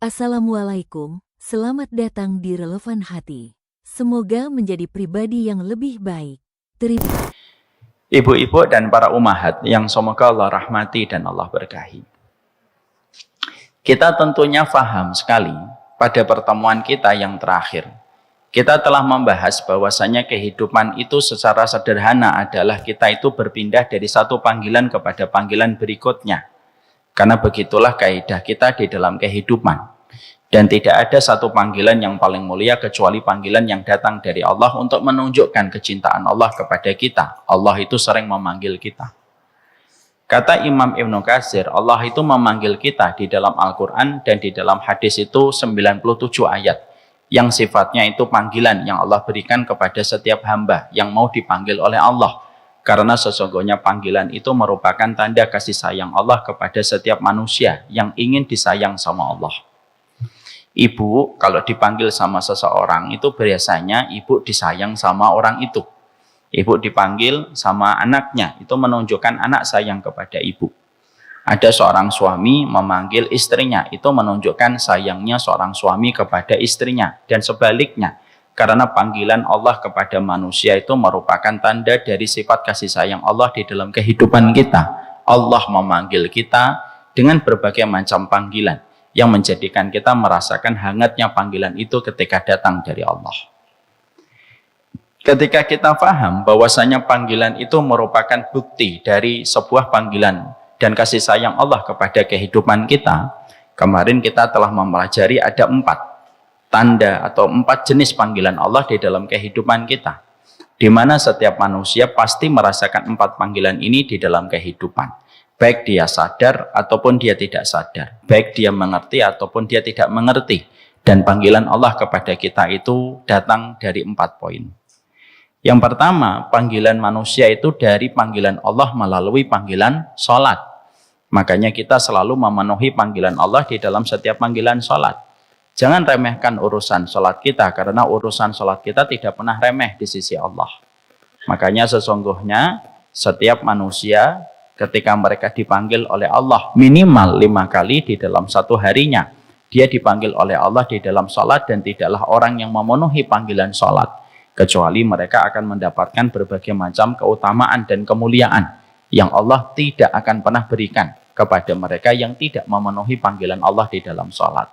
Assalamualaikum, selamat datang di Relevan Hati. Semoga menjadi pribadi yang lebih baik. Ibu-ibu dan para ummahat yang semoga Allah rahmati dan Allah berkahi. Kita tentunya paham sekali pada pertemuan kita yang terakhir. Kita telah membahas bahwasanya kehidupan itu secara sederhana adalah kita itu berpindah dari satu panggilan kepada panggilan berikutnya. Karena begitulah kaidah kita di dalam kehidupan. Dan tidak ada satu panggilan yang paling mulia kecuali panggilan yang datang dari Allah untuk menunjukkan kecintaan Allah kepada kita. Allah itu sering memanggil kita. Kata Imam Ibnu Katsir, Allah itu memanggil kita di dalam Al-Quran dan di dalam hadis itu 97 ayat. Yang sifatnya itu panggilan yang Allah berikan kepada setiap hamba yang mau dipanggil oleh Allah. Karena sesungguhnya panggilan itu merupakan tanda kasih sayang Allah kepada setiap manusia yang ingin disayang sama Allah. Ibu kalau dipanggil sama seseorang itu biasanya ibu disayang sama orang itu. Ibu dipanggil sama anaknya, itu menunjukkan anak sayang kepada ibu. Ada seorang suami memanggil istrinya, itu menunjukkan sayangnya seorang suami kepada istrinya. Dan sebaliknya, karena panggilan Allah kepada manusia itu merupakan tanda dari sifat kasih sayang Allah di dalam kehidupan kita. Allah memanggil kita dengan berbagai macam panggilan yang menjadikan kita merasakan hangatnya panggilan itu ketika datang dari Allah. Ketika kita paham bahwasanya panggilan itu merupakan bukti dari sebuah panggilan dan kasih sayang Allah kepada kehidupan kita, kemarin kita telah mempelajari ada 4 tanda atau 4 jenis panggilan Allah di dalam kehidupan kita, di mana setiap manusia pasti merasakan 4 panggilan ini di dalam kehidupan. Baik dia sadar ataupun dia tidak sadar. Baik dia mengerti ataupun dia tidak mengerti. Dan panggilan Allah kepada kita itu datang dari 4 poin. Yang pertama, panggilan manusia itu dari panggilan Allah melalui panggilan sholat. Makanya kita selalu memenuhi panggilan Allah di dalam setiap panggilan sholat. Jangan remehkan urusan sholat kita, karena urusan sholat kita tidak pernah remeh di sisi Allah. Makanya sesungguhnya setiap manusia ketika mereka dipanggil oleh Allah minimal 5 kali di dalam satu harinya, dia dipanggil oleh Allah di dalam sholat, dan tidaklah orang yang memenuhi panggilan sholat kecuali mereka akan mendapatkan berbagai macam keutamaan dan kemuliaan yang Allah tidak akan pernah berikan kepada mereka yang tidak memenuhi panggilan Allah di dalam sholat.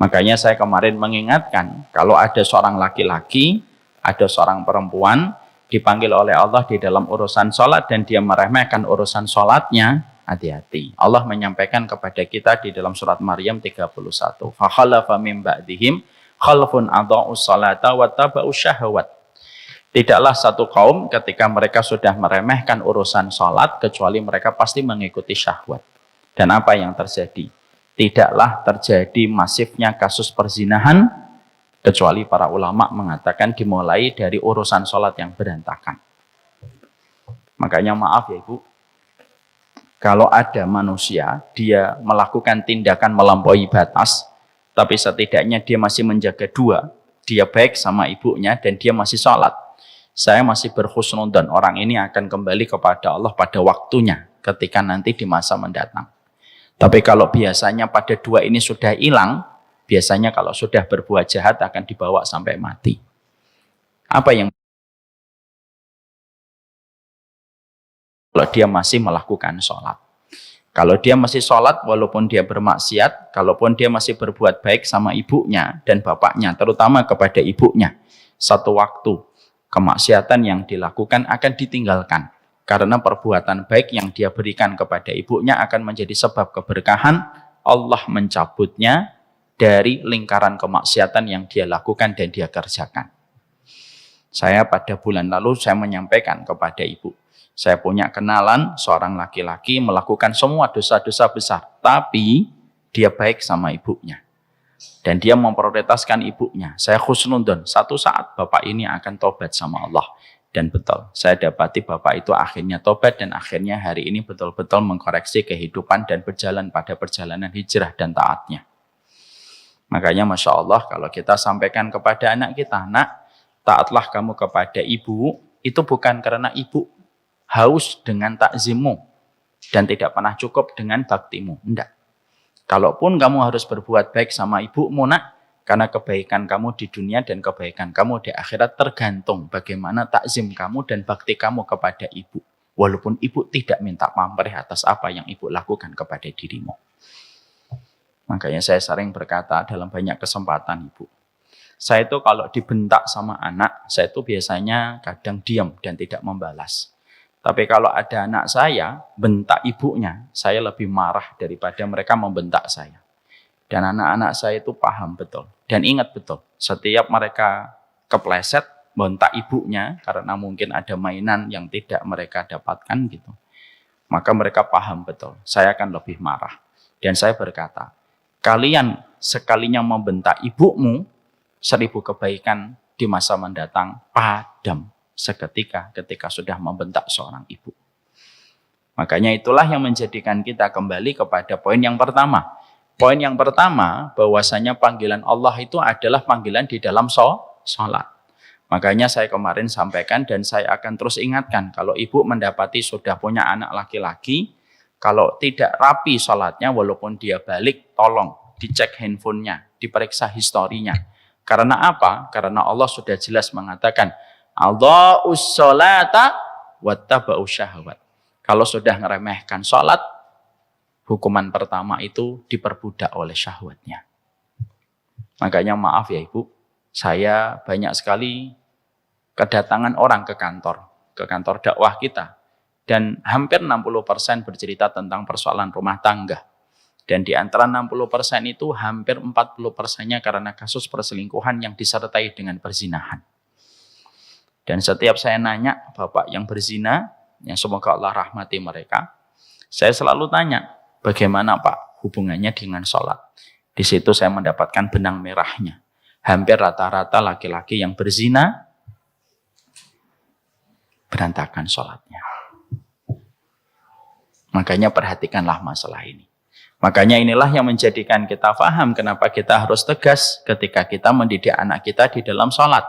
Makanya saya kemarin mengingatkan, kalau ada seorang laki-laki, ada seorang perempuan dipanggil oleh Allah di dalam urusan sholat dan dia meremehkan urusan sholatnya, hati-hati. Allah menyampaikan kepada kita di dalam surat Maryam 31. فَخَلَفَ مِنْ بَعْدِهِمْ خَلْفٌ أَضَاعُوا الصَّلَاةَ وَاتَّبَعُوا الشَّهَوَاتِ. Tidaklah satu kaum ketika mereka sudah meremehkan urusan sholat, kecuali mereka pasti mengikuti syahwat. Dan apa yang terjadi? Tidaklah terjadi masifnya kasus perzinahan, kecuali para ulama mengatakan dimulai dari urusan sholat yang berantakan. Makanya maaf ya ibu, kalau ada manusia, dia melakukan tindakan melampaui batas, tapi setidaknya dia masih menjaga 2, dia baik sama ibunya dan dia masih sholat, saya masih berhusnudzon orang ini akan kembali kepada Allah pada waktunya, ketika nanti di masa mendatang. Tapi kalau biasanya pada 2 ini sudah hilang, biasanya kalau sudah berbuat jahat akan dibawa sampai mati. Apa yang kalau dia masih melakukan sholat? Kalau dia masih sholat walaupun dia bermaksiat, kalaupun dia masih berbuat baik sama ibunya dan bapaknya, terutama kepada ibunya, satu waktu kemaksiatan yang dilakukan akan ditinggalkan. Karena perbuatan baik yang dia berikan kepada ibunya akan menjadi sebab keberkahan, Allah mencabutnya dari lingkaran kemaksiatan yang dia lakukan dan dia kerjakan. Saya pada bulan lalu saya menyampaikan kepada ibu, saya punya kenalan seorang laki-laki melakukan semua dosa-dosa besar, tapi dia baik sama ibunya. Dan dia memprioritaskan ibunya. Saya husnudzon, satu saat bapak ini akan tobat sama Allah. Dan betul, saya dapati bapak itu akhirnya tobat dan akhirnya hari ini betul-betul mengkoreksi kehidupan dan berjalan pada perjalanan hijrah dan taatnya. Makanya Masya Allah kalau kita sampaikan kepada anak kita, nak, taatlah kamu kepada ibu, itu bukan karena ibu haus dengan takzimmu dan tidak pernah cukup dengan baktimu. Enggak. Kalaupun kamu harus berbuat baik sama ibumu nak, karena kebaikan kamu di dunia dan kebaikan kamu di akhirat tergantung bagaimana takzim kamu dan bakti kamu kepada ibu. Walaupun ibu tidak minta pamrih atas apa yang ibu lakukan kepada dirimu. Makanya saya sering berkata dalam banyak kesempatan ibu. Saya itu kalau dibentak sama anak, saya itu biasanya kadang diam dan tidak membalas. Tapi kalau ada anak saya, bentak ibunya, saya lebih marah daripada mereka membentak saya. Dan anak-anak saya itu paham betul. Dan ingat betul, setiap mereka kepleset, bentak ibunya, karena mungkin ada mainan yang tidak mereka dapatkan gitu. Maka mereka paham betul, saya akan lebih marah. Dan saya berkata, kalian sekalinya membentak ibumu, 1000 kebaikan di masa mendatang padam seketika ketika sudah membentak seorang ibu. Makanya itulah yang menjadikan kita kembali kepada poin yang pertama. Poin yang pertama, bahwasanya panggilan Allah itu adalah panggilan di dalam sholat. Makanya saya kemarin sampaikan dan saya akan terus ingatkan, kalau ibu mendapati sudah punya anak laki-laki, kalau tidak rapi sholatnya, walaupun dia balik, tolong dicek handphonenya, diperiksa historinya. Karena apa? Karena Allah sudah jelas mengatakan, Adha'us sholata wattaba'us syahwat. Kalau sudah ngeremehkan sholat, hukuman pertama itu diperbudak oleh syahwatnya. Makanya maaf ya ibu, saya banyak sekali kedatangan orang ke kantor dakwah kita. Dan hampir 60% bercerita tentang persoalan rumah tangga. Dan di antara 60% itu hampir 40%-nya karena kasus perselingkuhan yang disertai dengan perzinahan. Dan setiap saya nanya, bapak yang berzina, yang semoga Allah rahmati mereka, saya selalu tanya, bagaimana Pak hubungannya dengan sholat? Di situ saya mendapatkan benang merahnya. Hampir rata-rata laki-laki yang berzina, berantakan sholatnya. Makanya perhatikanlah masalah ini. Makanya inilah yang menjadikan kita paham kenapa kita harus tegas ketika kita mendidik anak kita di dalam sholat.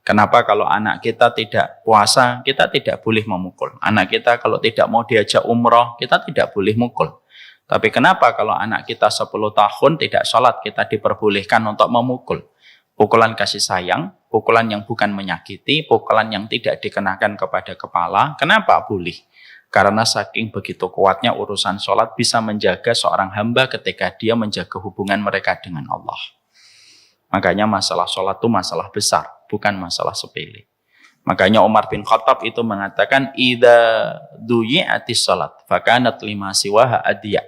Kenapa kalau anak kita tidak puasa, kita tidak boleh memukul. Anak kita kalau tidak mau diajak umroh, kita tidak boleh mukul. Tapi kenapa kalau anak kita 10 tahun tidak sholat, kita diperbolehkan untuk memukul? Pukulan kasih sayang, pukulan yang bukan menyakiti, pukulan yang tidak dikenakan kepada kepala. Kenapa boleh? Karena saking begitu kuatnya urusan sholat bisa menjaga seorang hamba ketika dia menjaga hubungan mereka dengan Allah. Makanya masalah sholat itu masalah besar, bukan masalah sepele. Makanya Umar bin Khattab itu mengatakan, idza duyi'atis sholat, fakanat lima siwaha adiyah.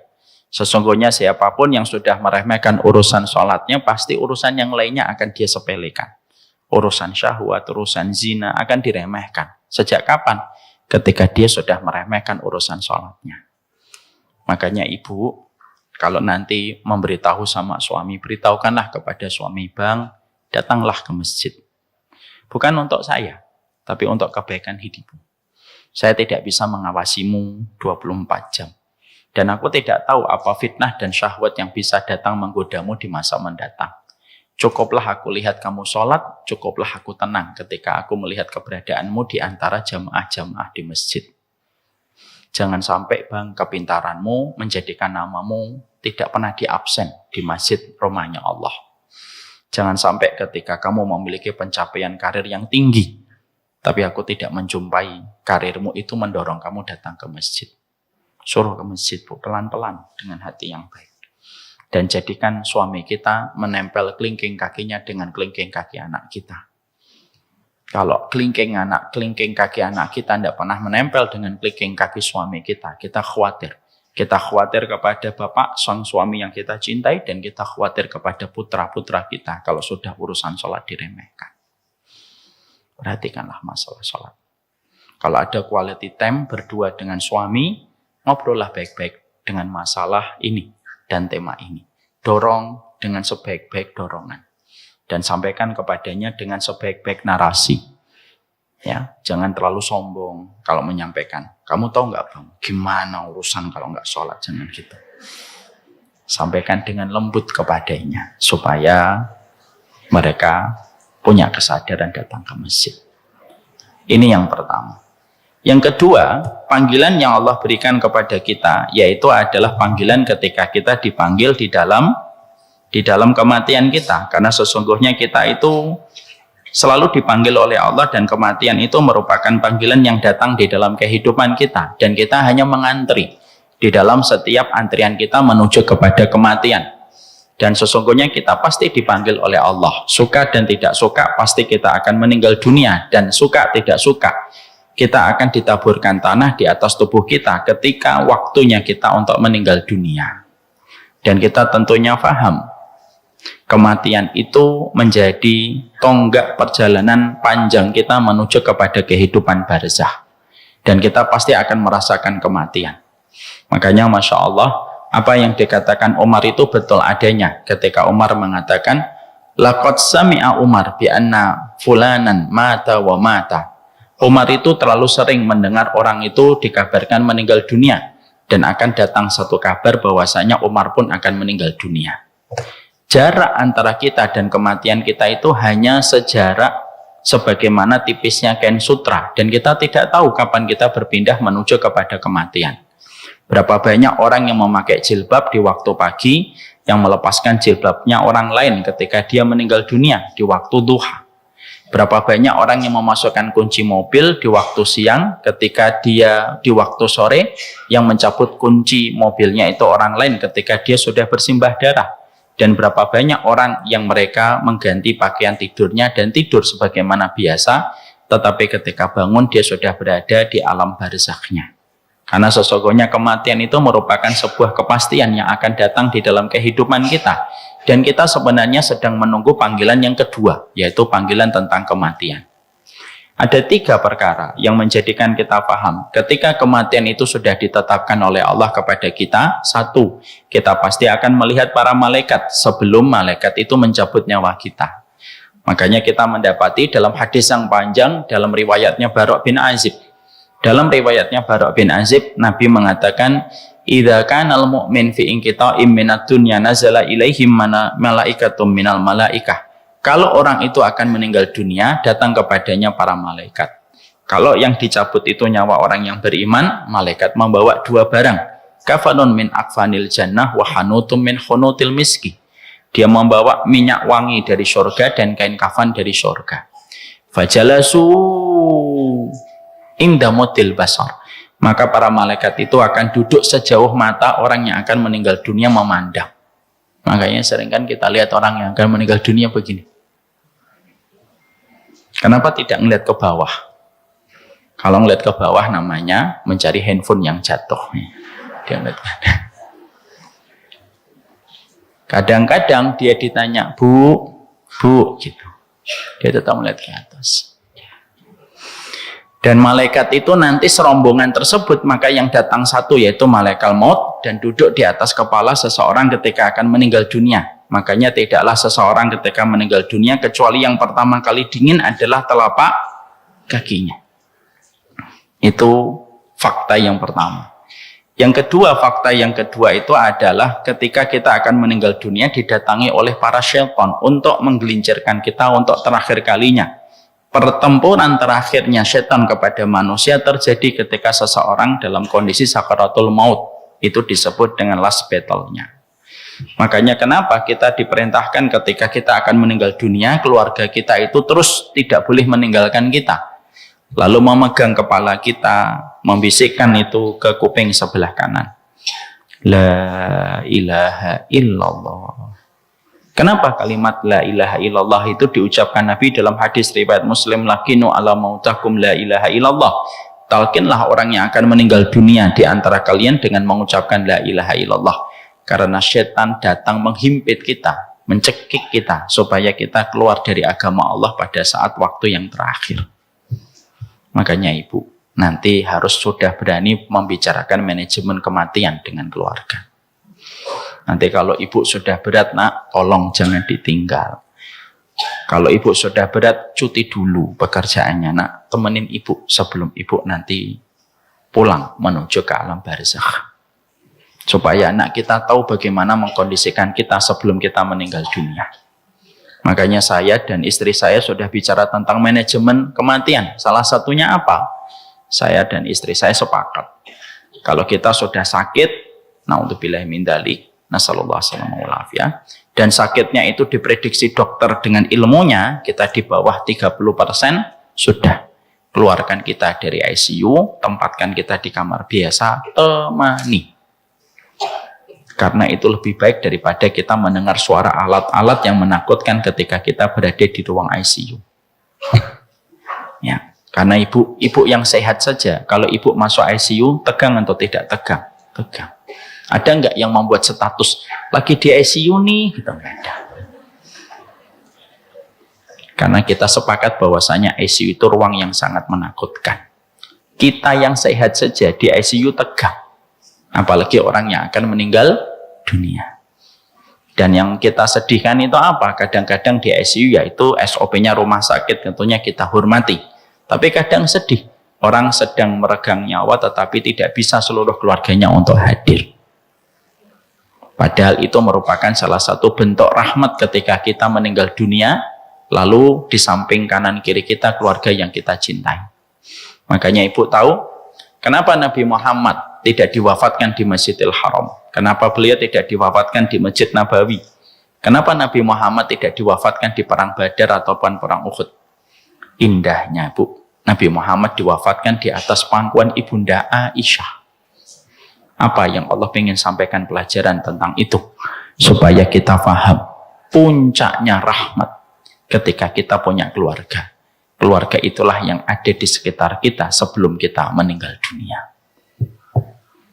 Sesungguhnya siapapun yang sudah meremehkan urusan sholatnya, pasti urusan yang lainnya akan dia sepelekan. Urusan syahwat, urusan zina akan diremehkan. Sejak kapan? Ketika dia sudah meremehkan urusan sholatnya. Makanya ibu, kalau nanti memberitahu sama suami, beritahukanlah kepada suami, bang, datanglah ke masjid. Bukan untuk saya, tapi untuk kebaikan hidupmu. Saya tidak bisa mengawasimu 24 jam. Dan aku tidak tahu apa fitnah dan syahwat yang bisa datang menggodamu di masa mendatang. Cukuplah aku lihat kamu sholat, cukuplah aku tenang ketika aku melihat keberadaanmu di antara jamaah-jamaah di masjid. Jangan sampai bang kepintaranmu menjadikan namamu tidak pernah diabsen di masjid rumahnya Allah. Jangan sampai ketika kamu memiliki pencapaian karir yang tinggi, tapi aku tidak menjumpai karirmu itu mendorong kamu datang ke masjid. Suruh ke masjid bu, pelan-pelan dengan hati yang baik. Dan jadikan suami kita menempel kelingking kakinya dengan kelingking kaki anak kita. Kalau kelingking kaki anak kita tidak pernah menempel dengan kelingking kaki suami kita, kita khawatir. Kita khawatir kepada bapak, sang suami yang kita cintai, dan kita khawatir kepada putra-putra kita kalau sudah urusan sholat diremehkan. Perhatikanlah masalah sholat. Kalau ada quality time berdua dengan suami, ngobrollah baik-baik dengan masalah ini dan tema ini. Dorong dengan sebaik-baik dorongan. Dan sampaikan kepadanya dengan sebaik-baik narasi. Ya, jangan terlalu sombong kalau menyampaikan. Kamu tahu nggak bang, gimana urusan kalau nggak sholat? Jangan gitu. Sampaikan dengan lembut kepadanya. Supaya mereka punya kesadaran datang ke masjid. Ini yang pertama. Yang kedua, panggilan yang Allah berikan kepada kita yaitu adalah panggilan ketika kita dipanggil di dalam kematian kita, karena sesungguhnya kita itu selalu dipanggil oleh Allah dan kematian itu merupakan panggilan yang datang di dalam kehidupan kita dan kita hanya mengantri di dalam setiap antrian kita menuju kepada kematian. Dan sesungguhnya kita pasti dipanggil oleh Allah. Suka dan tidak suka pasti kita akan meninggal dunia, dan suka tidak suka kita akan ditaburkan tanah di atas tubuh kita ketika waktunya kita untuk meninggal dunia. Dan kita tentunya paham kematian itu menjadi tonggak perjalanan panjang kita menuju kepada kehidupan barzakh. Dan kita pasti akan merasakan kematian. Makanya Masya Allah, apa yang dikatakan Umar itu betul adanya ketika Umar mengatakan, laqad sami'a Umar bi anna fulanan mata wa mata. Umar itu terlalu sering mendengar orang itu dikabarkan meninggal dunia, dan akan datang satu kabar bahwasanya Umar pun akan meninggal dunia. Jarak antara kita dan kematian kita itu hanya sejarak sebagaimana tipisnya kain sutra, dan kita tidak tahu kapan kita berpindah menuju kepada kematian. Berapa banyak orang yang memakai jilbab di waktu pagi yang melepaskan jilbabnya orang lain ketika dia meninggal dunia di waktu duha. Berapa banyak orang yang memasukkan kunci mobil di waktu siang ketika dia di waktu sore yang mencabut kunci mobilnya itu orang lain ketika dia sudah bersimbah darah. Dan berapa banyak orang yang mereka mengganti pakaian tidurnya dan tidur sebagaimana biasa, tetapi ketika bangun dia sudah berada di alam barzakhnya. Karena sesungguhnya kematian itu merupakan sebuah kepastian yang akan datang di dalam kehidupan kita. Dan kita sebenarnya sedang menunggu panggilan yang kedua, yaitu panggilan tentang kematian. Ada 3 perkara yang menjadikan kita paham ketika kematian itu sudah ditetapkan oleh Allah kepada kita. 1, kita pasti akan melihat para malaikat sebelum malaikat itu mencabut nyawa kita. Makanya kita mendapati dalam hadis yang panjang dalam riwayatnya Bara' bin Azib. Dalam riwayatnya Bara' bin Azib, Nabi mengatakan, idza kana al-mu'min fi inqita'im minad dunya nazala ilaihim malaikatum minal malaikah. Kalau orang itu akan meninggal dunia, datang kepadanya para malaikat. Kalau yang dicabut itu nyawa orang yang beriman, malaikat membawa 2 barang. Kafanun min akfanil jannah wa hanutum min hunutil miski. Dia membawa minyak wangi dari surga dan kain kafan dari surga. Fajalasu indamutil basar. Maka para malaikat itu akan duduk sejauh mata orang yang akan meninggal dunia memandang. Makanya sering kan kita lihat orang yang akan meninggal dunia begini. Kenapa tidak melihat ke bawah? Kalau melihat ke bawah namanya mencari handphone yang jatuh. Dia melihat kadang-kadang dia ditanya, bu, gitu. Dia tetap melihat ke atas. Dan malaikat itu nanti serombongan tersebut, maka yang datang satu yaitu malaikat maut dan duduk di atas kepala seseorang ketika akan meninggal dunia. Makanya tidaklah seseorang ketika meninggal dunia kecuali yang pertama kali dingin adalah telapak kakinya. Itu fakta yang pertama. Yang kedua, fakta yang kedua itu adalah ketika kita akan meninggal dunia didatangi oleh para syaitan untuk menggelincirkan kita untuk terakhir kalinya. Pertempuran terakhirnya setan kepada manusia terjadi ketika seseorang dalam kondisi sakaratul maut. Itu disebut dengan last battle-nya. Makanya kenapa kita diperintahkan ketika kita akan meninggal dunia, keluarga kita itu terus tidak boleh meninggalkan kita. Lalu memegang kepala kita, membisikkan itu ke kuping sebelah kanan. La ilaha illallah. Kenapa kalimat la ilaha illallah itu diucapkan Nabi dalam hadis riwayat Muslim, lakinu ala mautakum la ilaha illallah. Talkinlah orang yang akan meninggal dunia di antara kalian dengan mengucapkan la ilaha illallah. Karena setan datang menghimpit kita, mencekik kita supaya kita keluar dari agama Allah pada saat waktu yang terakhir. Makanya ibu nanti harus sudah berani membicarakan manajemen kematian dengan keluarga. Nanti kalau ibu sudah berat, nak, tolong jangan ditinggal. Kalau ibu sudah berat, cuti dulu pekerjaannya, nak. Temenin ibu sebelum ibu nanti pulang menuju ke alam barzakh. Supaya anak kita tahu bagaimana mengkondisikan kita sebelum kita meninggal dunia. Makanya saya dan istri saya sudah bicara tentang manajemen kematian. Salah satunya apa? saya dan istri saya sepakat. Kalau kita sudah sakit, naudzubillah min dzalik, nasallallahu alaihi wasallam, dan sakitnya itu diprediksi dokter dengan ilmunya, kita di bawah 30%, sudah. Keluarkan kita dari ICU, tempatkan kita di kamar biasa, temani. Karena itu lebih baik daripada kita mendengar suara alat-alat yang menakutkan ketika kita berada di ruang ICU. Ya, karena ibu yang sehat saja, kalau ibu masuk ICU, tegang atau tidak tegang? Tegang. Ada nggak yang membuat status lagi di ICU nih? Gitu, nggak ada. Karena kita sepakat bahwasanya ICU itu ruang yang sangat menakutkan. Kita yang sehat saja di ICU tegang, apalagi orang yang akan meninggal dunia. Dan yang kita sedihkan itu apa? Kadang-kadang di ICU yaitu SOP-nya rumah sakit, tentunya kita hormati. Tapi kadang sedih, orang sedang meregang nyawa tetapi tidak bisa seluruh keluarganya untuk hadir. Padahal itu merupakan salah satu bentuk rahmat ketika kita meninggal dunia, lalu di samping kanan kiri kita keluarga yang kita cintai. Makanya ibu tahu, kenapa Nabi Muhammad tidak diwafatkan di Masjidil Haram? Kenapa beliau tidak diwafatkan di Masjid Nabawi? Kenapa Nabi Muhammad tidak diwafatkan di Perang Badar ataupun Perang Uhud? Indahnya, Bu, Nabi Muhammad diwafatkan di atas pangkuan Ibunda Aisyah. Apa yang Allah ingin sampaikan pelajaran tentang itu? Supaya kita paham puncaknya rahmat ketika kita punya keluarga. Keluarga itulah yang ada di sekitar kita sebelum kita meninggal dunia.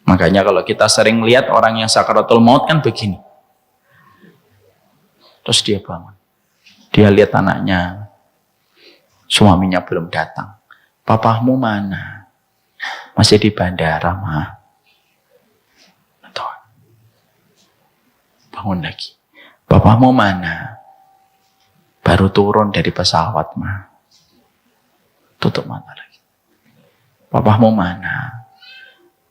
Makanya kalau kita sering lihat orang yang sakaratul maut kan begini. Terus dia bangun. Dia lihat anaknya, suaminya belum datang. Papamu mana? Masih di bandara, Ma. Bangun lagi. Papamu mana? Baru turun dari pesawat, Ma. Tutup mata lagi. Papamu mana?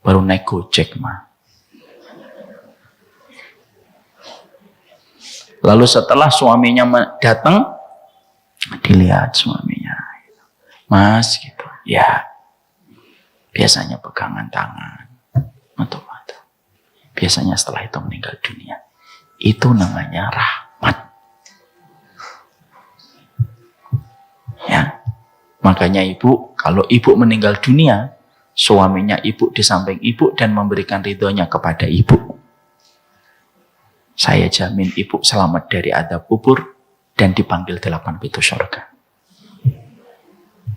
Baru naik Gojek, Ma. Lalu setelah suaminya datang, dilihat suaminya. Mas, gitu. Ya. Biasanya pegangan tangan. Tutup mata. Biasanya setelah itu meninggal dunia. Itu namanya rahmat. Ya. Makanya ibu, kalau ibu meninggal dunia, suaminya ibu di samping ibu dan memberikan ridhonya kepada ibu. Saya jamin ibu selamat dari azab kubur dan dipanggil 8 pintu surga.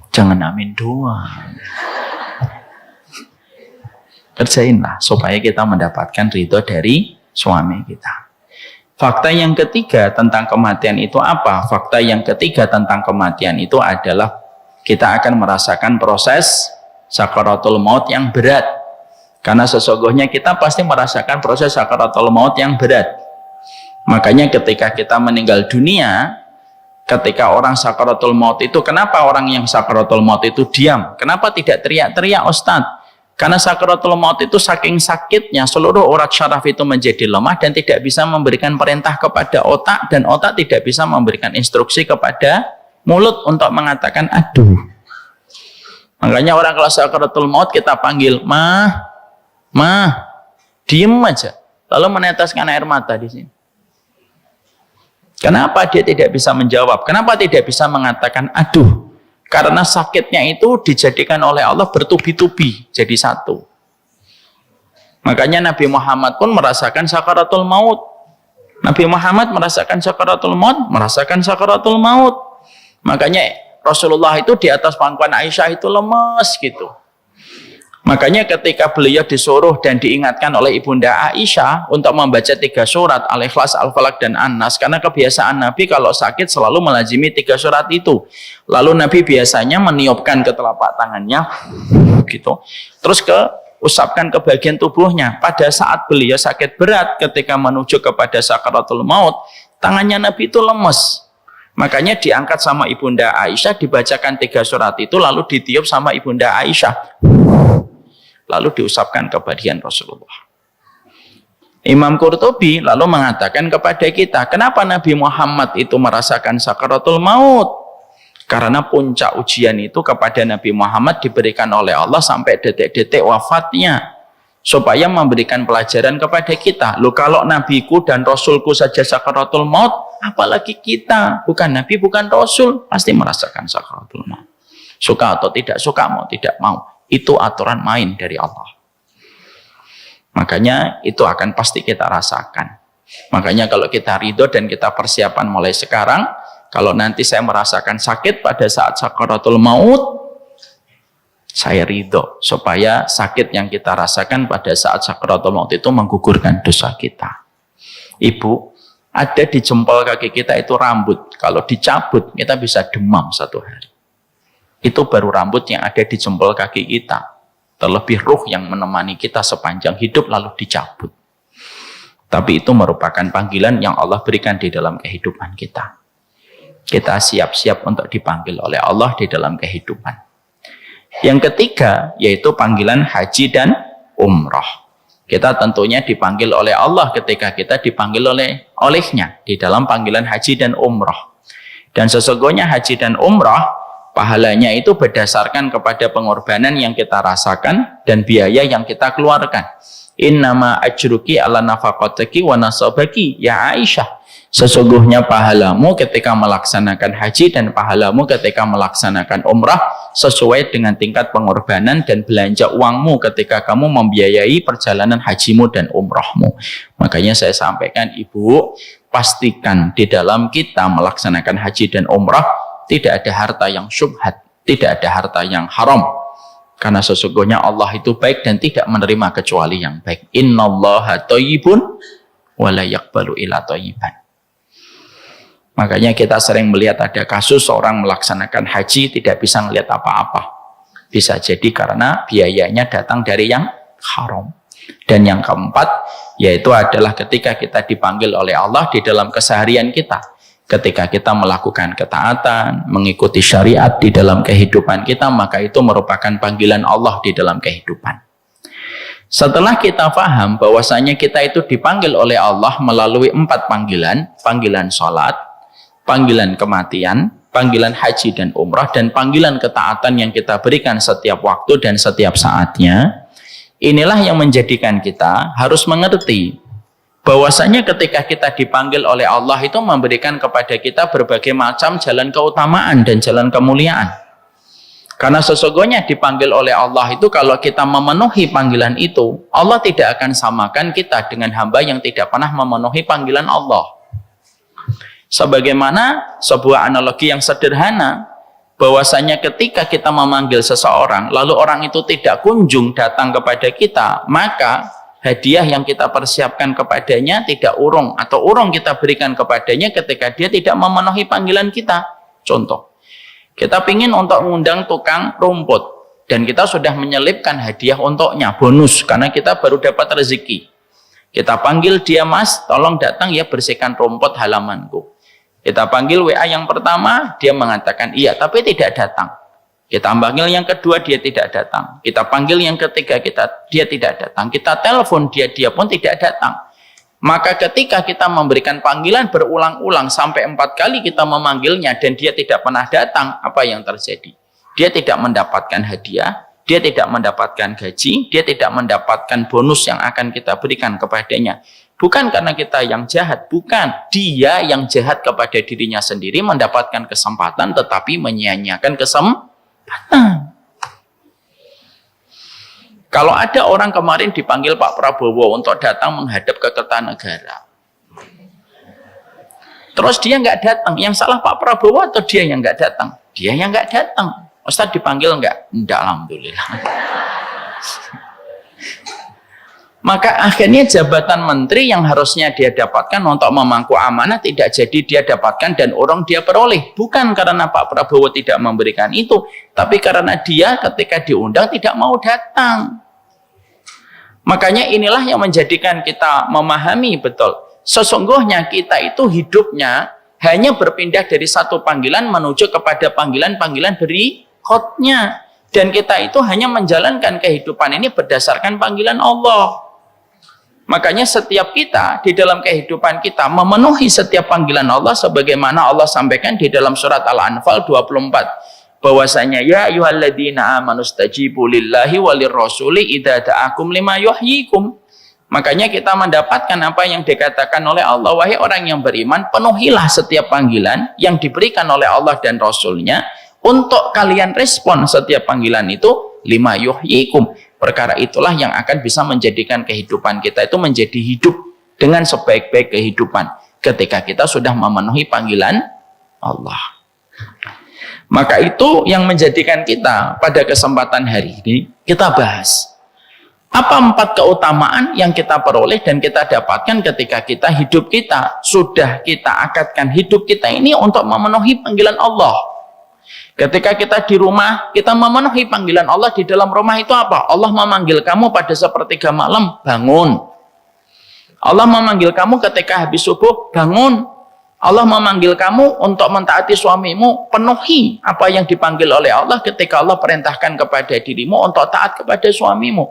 Jangan amin doang. Kerjainlah supaya kita mendapatkan ridho dari suami kita. Fakta yang ketiga tentang kematian itu apa? Fakta yang ketiga tentang kematian itu adalah kita akan merasakan proses sakaratul maut yang berat. Karena sesungguhnya kita pasti merasakan proses sakaratul maut yang berat. Makanya ketika kita meninggal dunia, ketika orang sakaratul maut itu, kenapa orang yang sakaratul maut itu diam? Kenapa tidak teriak-teriak, Ustadz? Karena sakaratul maut itu saking sakitnya, seluruh urat syaraf itu menjadi lemah dan tidak bisa memberikan perintah kepada otak, dan otak tidak bisa memberikan instruksi kepada mulut untuk mengatakan aduh. Makanya orang kalau sakaratul maut kita panggil, mah, diem aja, lalu meneteskan air mata di sini. Kenapa dia tidak bisa menjawab? Kenapa tidak bisa mengatakan aduh? Karena sakitnya itu dijadikan oleh Allah bertubi-tubi jadi satu. Makanya Nabi Muhammad pun merasakan sakaratul maut. Nabi Muhammad merasakan sakaratul maut, merasakan sakaratul maut. Makanya Rasulullah itu di atas pangkuan Aisyah itu lemes gitu. Makanya ketika beliau disuruh dan diingatkan oleh Ibunda Aisyah untuk membaca 3 surat, Al-Ikhlas, Al-Falaq, dan An-Nas. Karena kebiasaan Nabi kalau sakit selalu melazimi 3 surat itu. Lalu Nabi biasanya meniupkan ke telapak tangannya, gitu. Terus usapkan ke bagian tubuhnya. Pada saat beliau sakit berat ketika menuju kepada sakaratul maut, tangannya Nabi itu lemes. Makanya diangkat sama Ibunda Aisyah, dibacakan 3 surat itu, lalu ditiup sama Ibunda Aisyah. Lalu diusapkan ke bagian Rasulullah. Imam Qurtubi lalu mengatakan kepada kita, kenapa Nabi Muhammad itu merasakan sakaratul maut? Karena puncak ujian itu kepada Nabi Muhammad diberikan oleh Allah sampai detik-detik wafatnya. Supaya memberikan pelajaran kepada kita. Loh, kalau nabiku dan rasulku saja sakaratul maut, apalagi kita. Bukan nabi, bukan rasul, pasti merasakan sakaratul maut. Suka atau tidak suka, mau tidak mau. Itu aturan main dari Allah. Makanya itu akan pasti kita rasakan. Makanya kalau kita ridho dan kita persiapan mulai sekarang, kalau nanti saya merasakan sakit pada saat sakaratul maut, saya ridho supaya sakit yang kita rasakan pada saat sakaratul maut itu menggugurkan dosa kita. Ibu, ada di jempol kaki kita itu rambut. Kalau dicabut, kita bisa demam 1 hari. Itu baru rambut yang ada di jempol kaki kita. Terlebih ruh yang menemani kita sepanjang hidup lalu dicabut. Tapi itu merupakan panggilan yang Allah berikan di dalam kehidupan kita. Kita siap-siap untuk dipanggil oleh Allah di dalam kehidupan. Yang ketiga, yaitu panggilan haji dan umrah. Kita tentunya dipanggil oleh Allah ketika kita dipanggil olehnya di dalam panggilan haji dan umrah. Dan sesungguhnya haji dan umrah, pahalanya itu berdasarkan kepada pengorbanan yang kita rasakan dan biaya yang kita keluarkan. Innama ajruki ala nafaqataki wa nasabaki ya Aisyah. Sesungguhnya pahalamu ketika melaksanakan haji dan pahalamu ketika melaksanakan umrah sesuai dengan tingkat pengorbanan dan belanja uangmu ketika kamu membiayai perjalanan hajimu dan umrahmu. Makanya saya sampaikan, ibu, pastikan di dalam kita melaksanakan haji dan umrah tidak ada harta yang syubhat, tidak ada harta yang haram. Karena sesungguhnya Allah itu baik dan tidak menerima kecuali yang baik. Innallaha thayyibun wa la yaqbalu illa thayyiban. Makanya kita sering melihat ada kasus seorang melaksanakan haji tidak bisa melihat apa-apa. Bisa jadi karena biayanya datang dari yang haram. Dan yang keempat, yaitu adalah ketika kita dipanggil oleh Allah di dalam keseharian kita. Ketika kita melakukan ketaatan, mengikuti syariat di dalam kehidupan kita, maka itu merupakan panggilan Allah di dalam kehidupan. Setelah kita paham bahwasanya kita itu dipanggil oleh Allah melalui 4 panggilan, panggilan sholat, panggilan kematian, panggilan haji dan umrah, dan panggilan ketaatan yang kita berikan setiap waktu dan setiap saatnya, inilah yang menjadikan kita harus mengerti bahwasanya ketika kita dipanggil oleh Allah itu memberikan kepada kita berbagai macam jalan keutamaan dan jalan kemuliaan. Karena sesungguhnya dipanggil oleh Allah itu, kalau kita memenuhi panggilan itu, Allah tidak akan samakan kita dengan hamba yang tidak pernah memenuhi panggilan Allah. Sebagaimana sebuah analogi yang sederhana, bahwasanya ketika kita memanggil seseorang lalu orang itu tidak kunjung datang kepada kita, maka hadiah yang kita persiapkan kepadanya tidak urung, atau urung kita berikan kepadanya ketika dia tidak memenuhi panggilan kita. Contoh, kita ingin untuk mengundang tukang rumput dan kita sudah menyelipkan hadiah untuknya, bonus, karena kita baru dapat rezeki. Kita panggil dia, Mas, tolong datang ya bersihkan rumput halamanku. Kita panggil WA yang pertama, dia mengatakan iya, tapi tidak datang. Kita panggil yang kedua, dia tidak datang. Kita panggil yang ketiga, dia tidak datang. Kita telepon dia pun tidak datang. Maka ketika kita memberikan panggilan berulang-ulang sampai 4 kali kita memanggilnya dan dia tidak pernah datang, apa yang terjadi? Dia tidak mendapatkan hadiah, dia tidak mendapatkan gaji, dia tidak mendapatkan bonus yang akan kita berikan kepadanya. Bukan karena kita yang jahat, bukan. Dia yang jahat kepada dirinya sendiri, mendapatkan kesempatan tetapi menyia-nyiakan kesempatan. Kalau ada orang kemarin dipanggil Pak Prabowo untuk datang menghadap ke Kertanegara, terus dia nggak datang, yang salah Pak Prabowo atau dia yang nggak datang? Dia yang nggak datang. Ustaz dipanggil nggak? Enggak, alhamdulillah. Maka akhirnya jabatan menteri yang harusnya dia dapatkan untuk memangku amanah tidak jadi dia dapatkan dan orang dia peroleh. Bukan karena Pak Prabowo tidak memberikan itu, tapi karena dia ketika diundang tidak mau datang. Makanya inilah yang menjadikan kita memahami betul. Sesungguhnya kita itu hidupnya hanya berpindah dari satu panggilan menuju kepada panggilan-panggilan berikutnya. Dan kita itu hanya menjalankan kehidupan ini berdasarkan panggilan Allah. Makanya setiap kita di dalam kehidupan kita memenuhi setiap panggilan Allah sebagaimana Allah sampaikan di dalam surat Al-Anfal 24 bahwasanya ya ayyuhalladzina amanu stajibu lillahi walir rasuli idza da'akum lima yuhyikum. Makanya kita mendapatkan apa yang dikatakan oleh Allah, wahai orang yang beriman, penuhilah setiap panggilan yang diberikan oleh Allah dan Rasulnya untuk kalian respon setiap panggilan itu lima yuhyikum. Perkara itulah yang akan bisa menjadikan kehidupan kita itu menjadi hidup dengan sebaik-baik kehidupan ketika kita sudah memenuhi panggilan Allah. Maka itu yang menjadikan kita pada kesempatan hari ini kita bahas apa 4 keutamaan yang kita peroleh dan kita dapatkan ketika kita hidup kita sudah kita akadkan hidup kita ini untuk memenuhi panggilan Allah. Ketika kita di rumah, kita memenuhi panggilan Allah di dalam rumah itu apa? Allah memanggil kamu pada sepertiga malam, bangun. Allah memanggil kamu ketika habis subuh, bangun. Allah memanggil kamu untuk mentaati suamimu, penuhi apa yang dipanggil oleh Allah ketika Allah perintahkan kepada dirimu untuk taat kepada suamimu.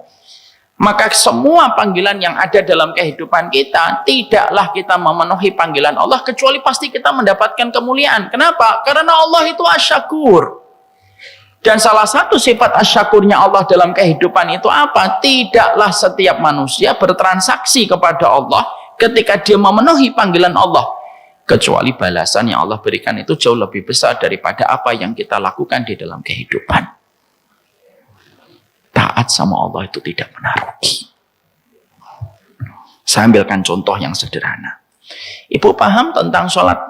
Maka semua panggilan yang ada dalam kehidupan kita, tidaklah kita memenuhi panggilan Allah, kecuali pasti kita mendapatkan kemuliaan. Kenapa? Karena Allah itu asyakur. Dan salah satu sifat asyakurnya Allah dalam kehidupan itu apa? Tidaklah setiap manusia bertransaksi kepada Allah ketika dia memenuhi panggilan Allah, kecuali balasan yang Allah berikan itu jauh lebih besar daripada apa yang kita lakukan di dalam kehidupan. Taat sama Allah itu tidak pernah rugi. Saya ambilkan contoh yang sederhana. Ibu paham tentang sholat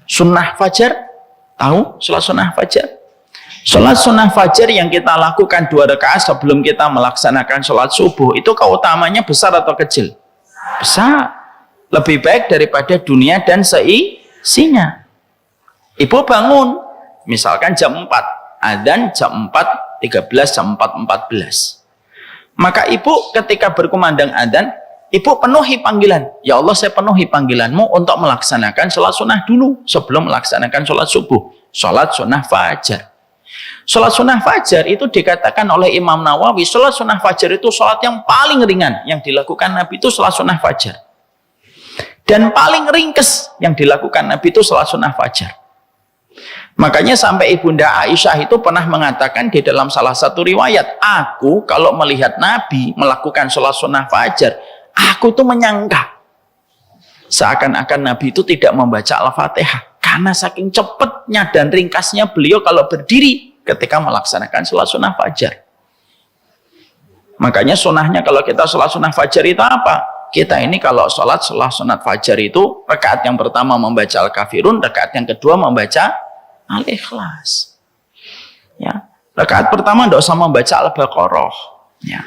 sunnah fajar? Tahu sholat sunnah fajar? Sholat sunnah fajar yang kita lakukan 2 rakaat sebelum kita melaksanakan sholat subuh, itu keutamanya besar atau kecil? Besar. Lebih baik daripada dunia dan seisinya. Ibu bangun, misalkan jam 4, adzan jam 4.13, jam 4.14. Maka ibu ketika berkumandang adzan, ibu penuhi panggilan. Ya Allah, saya penuhi panggilanmu untuk melaksanakan sholat sunnah dulu sebelum melaksanakan sholat subuh. Sholat sunnah fajar. Sholat sunnah fajar itu dikatakan oleh Imam Nawawi, sholat sunnah fajar itu sholat yang paling ringan yang dilakukan Nabi itu sholat sunnah fajar. Dan paling ringkes yang dilakukan Nabi itu sholat sunnah fajar. Makanya sampai Ibunda Aisyah itu pernah mengatakan di dalam salah satu riwayat, aku kalau melihat Nabi melakukan sholat sunnah fajar, aku tuh menyangka seakan-akan Nabi itu tidak membaca Al-Fatihah karena saking cepatnya dan ringkasnya beliau kalau berdiri ketika melaksanakan sholat sunnah fajar. Makanya sunnahnya kalau kita sholat sunnah fajar itu apa? Kita ini kalau sholat sunnah fajar itu rakaat yang pertama membaca Al-Kafirun, rakaat yang kedua membaca Al-Ikhlas. Ya, rakaat pertama tidak usah membaca Al-Baqarah. Ya.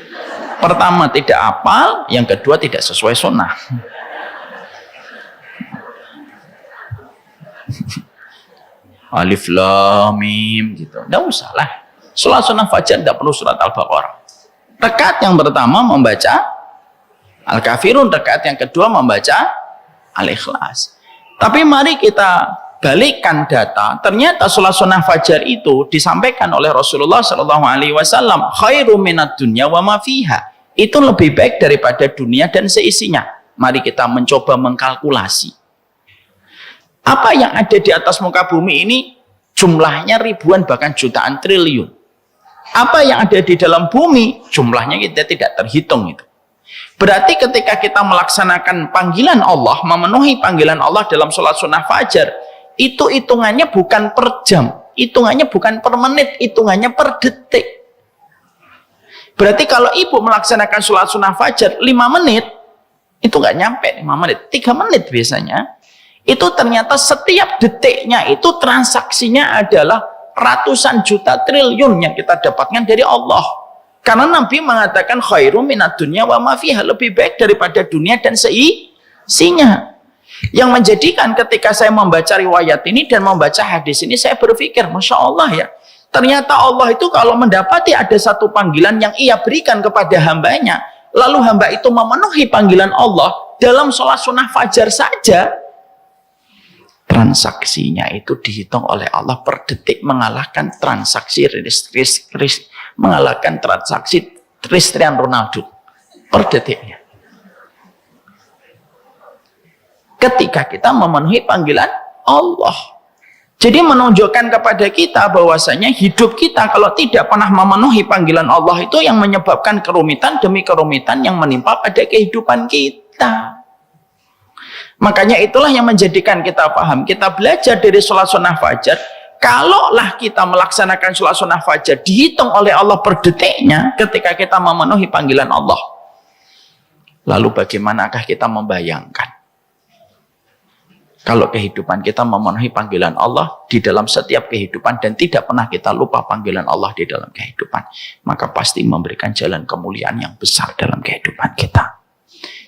Pertama tidak hafal, yang kedua tidak sesuai sunnah. Alif Lam Mim gitu. Tidak usah lah. Sholat sunnah fajar tidak perlu surat Al-Baqarah. Rakaat yang pertama membaca Al-Kafirun, rakaat yang kedua membaca Al-Ikhlas. Tapi mari kita balikkan data, ternyata sholat sunnah fajar itu disampaikan oleh Rasulullah SAW, khairu minad dunya wa ma fiha, itu lebih baik daripada dunia dan seisinya. Mari kita mencoba mengkalkulasi apa yang ada di atas muka bumi ini, jumlahnya ribuan bahkan jutaan triliun. Apa yang ada di dalam bumi, jumlahnya kita tidak terhitung itu. Berarti ketika kita melaksanakan panggilan Allah, memenuhi panggilan Allah dalam sholat sunnah fajar, itu hitungannya bukan per jam, hitungannya bukan per menit, hitungannya per detik. Berarti kalau ibu melaksanakan sholat sunnah fajar 5 menit, itu nggak nyampe 5 menit, 3 menit biasanya. Itu ternyata setiap detiknya itu transaksinya adalah ratusan juta triliun yang kita dapatkan dari Allah. Karena Nabi mengatakan khairu minad dunya wa ma fiha, lebih baik daripada dunia dan seisinya. Yang menjadikan ketika saya membaca riwayat ini dan membaca hadis ini, saya berpikir, Masya Allah ya, ternyata Allah itu kalau mendapati ada satu panggilan yang ia berikan kepada hambanya, lalu hamba itu memenuhi panggilan Allah dalam sholat sunnah fajar saja, transaksinya itu dihitung oleh Allah per detik, mengalahkan transaksi Cristiano Ronaldo. per detiknya. Ketika kita memenuhi panggilan Allah. Jadi menunjukkan kepada kita bahwasanya hidup kita kalau tidak pernah memenuhi panggilan Allah itu yang menyebabkan kerumitan demi kerumitan yang menimpa pada kehidupan kita. Makanya itulah yang menjadikan kita paham. Kita belajar dari sholat sunnah fajar. Kalaulah kita melaksanakan sholat sunnah fajar dihitung oleh Allah per detiknya ketika kita memenuhi panggilan Allah. Lalu bagaimanakah kita membayangkan kalau kehidupan kita memenuhi panggilan Allah di dalam setiap kehidupan dan tidak pernah kita lupa panggilan Allah di dalam kehidupan, maka pasti memberikan jalan kemuliaan yang besar dalam kehidupan kita.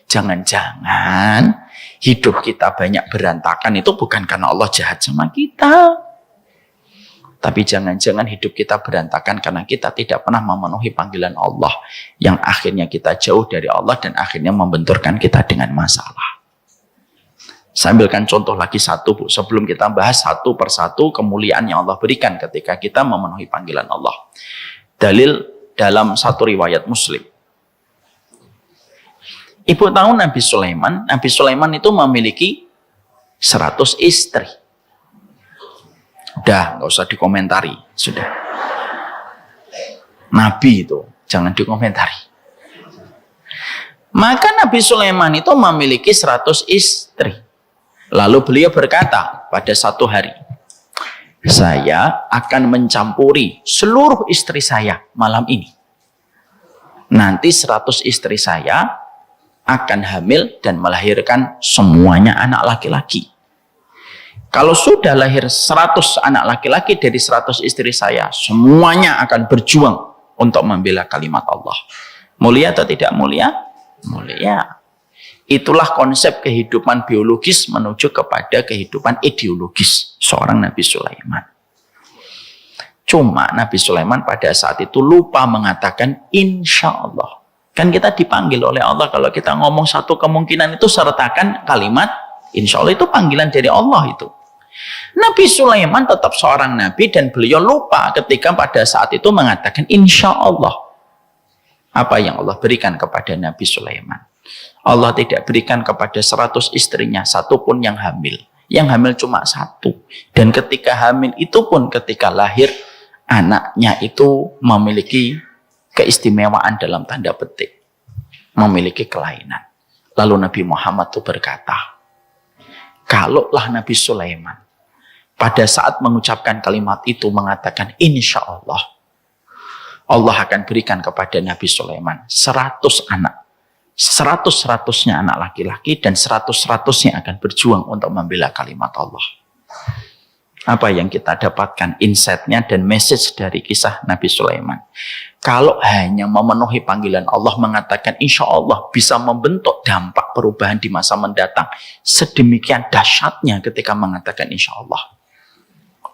Jangan-jangan hidup kita banyak berantakan itu bukan karena Allah jahat sama kita. Tapi jangan-jangan hidup kita berantakan karena kita tidak pernah memenuhi panggilan Allah yang akhirnya kita jauh dari Allah dan akhirnya membenturkan kita dengan masalah. Saya ambilkan contoh lagi satu, Bu. Sebelum kita bahas satu persatu kemuliaan yang Allah berikan ketika kita memenuhi panggilan Allah. Dalil dalam satu riwayat Muslim. Ibu tahu Nabi Sulaiman itu memiliki 100 istri. Udah, nggak usah dikomentari. Sudah. Nabi itu, jangan dikomentari. Maka Nabi Sulaiman itu memiliki 100 istri. Lalu beliau berkata pada satu hari, saya akan mencampuri seluruh istri saya malam ini. Nanti 100 istri saya akan hamil dan melahirkan semuanya anak laki-laki. Kalau sudah lahir 100 anak laki-laki dari 100 istri saya, semuanya akan berjuang untuk membela kalimat Allah. Mulia atau tidak mulia? Mulia. Itulah konsep kehidupan biologis menuju kepada kehidupan ideologis seorang Nabi Sulaiman. Cuma Nabi Sulaiman pada saat itu lupa mengatakan insya Allah. Kan kita dipanggil oleh Allah kalau kita ngomong satu kemungkinan itu sertakan kalimat insya Allah, itu panggilan dari Allah itu. Nabi Sulaiman tetap seorang Nabi dan beliau lupa ketika pada saat itu mengatakan insya Allah. Apa yang Allah berikan kepada Nabi Sulaiman? Allah tidak berikan kepada 100 istrinya satupun yang hamil. Yang hamil cuma satu. Dan ketika hamil itu pun ketika lahir, anaknya itu memiliki keistimewaan dalam tanda petik. Memiliki kelainan. Lalu Nabi Muhammad itu berkata, kalaulah Nabi Sulaiman pada saat mengucapkan kalimat itu mengatakan insya Allah, Allah akan berikan kepada Nabi Sulaiman 100 anak. 100-100-nya anak laki-laki dan 100-100-nya akan berjuang untuk membela kalimat Allah. Apa yang kita dapatkan insight-nya dan message dari kisah Nabi Sulaiman? Kalau hanya memenuhi panggilan Allah mengatakan insya Allah bisa membentuk dampak perubahan di masa mendatang. Sedemikian dahsyatnya ketika mengatakan insya Allah.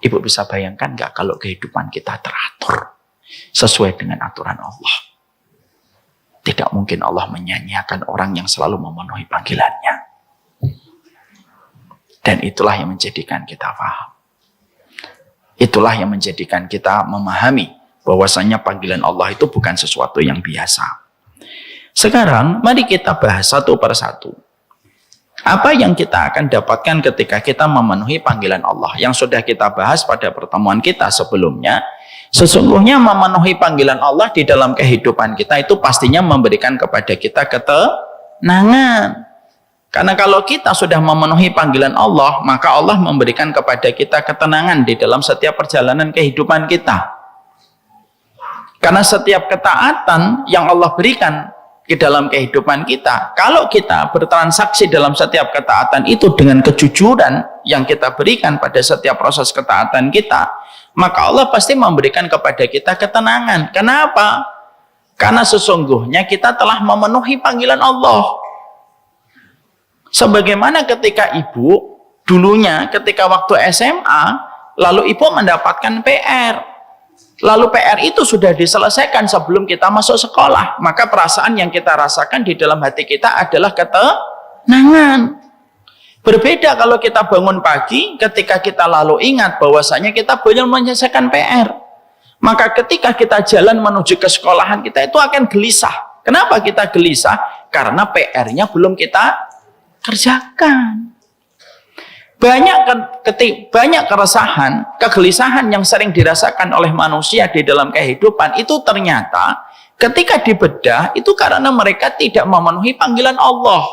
Ibu bisa bayangkan nggak kalau kehidupan kita teratur sesuai dengan aturan Allah? Tidak mungkin Allah menyanyiakan orang yang selalu memenuhi panggilannya. Dan itulah yang menjadikan kita paham. Itulah yang menjadikan kita memahami bahwasanya panggilan Allah itu bukan sesuatu yang biasa. Sekarang mari kita bahas satu persatu. Apa yang kita akan dapatkan ketika kita memenuhi panggilan Allah? Yang sudah kita bahas pada pertemuan kita sebelumnya. Sesungguhnya memenuhi panggilan Allah di dalam kehidupan kita itu pastinya memberikan kepada kita ketenangan. Karena kalau kita sudah memenuhi panggilan Allah, maka Allah memberikan kepada kita ketenangan di dalam setiap perjalanan kehidupan kita. Karena setiap ketaatan yang Allah berikan di dalam kehidupan kita, kalau kita bertransaksi dalam setiap ketaatan itu dengan kejujuran yang kita berikan pada setiap proses ketaatan kita, maka Allah pasti memberikan kepada kita ketenangan. Kenapa? Karena sesungguhnya kita telah memenuhi panggilan Allah. Sebagaimana ketika ibu dulunya ketika waktu SMA, lalu ibu mendapatkan PR. Lalu PR itu sudah diselesaikan sebelum kita masuk sekolah. Maka perasaan yang kita rasakan di dalam hati kita adalah ketenangan. Berbeda kalau kita bangun pagi, ketika kita lalu ingat bahwasanya kita belum menyelesaikan PR. Maka ketika kita jalan menuju ke sekolahan kita itu akan gelisah. Kenapa kita gelisah? Karena PR-nya belum kita kerjakan. Banyak keresahan, kegelisahan yang sering dirasakan oleh manusia di dalam kehidupan itu ternyata ketika dibedah itu karena mereka tidak memenuhi panggilan Allah.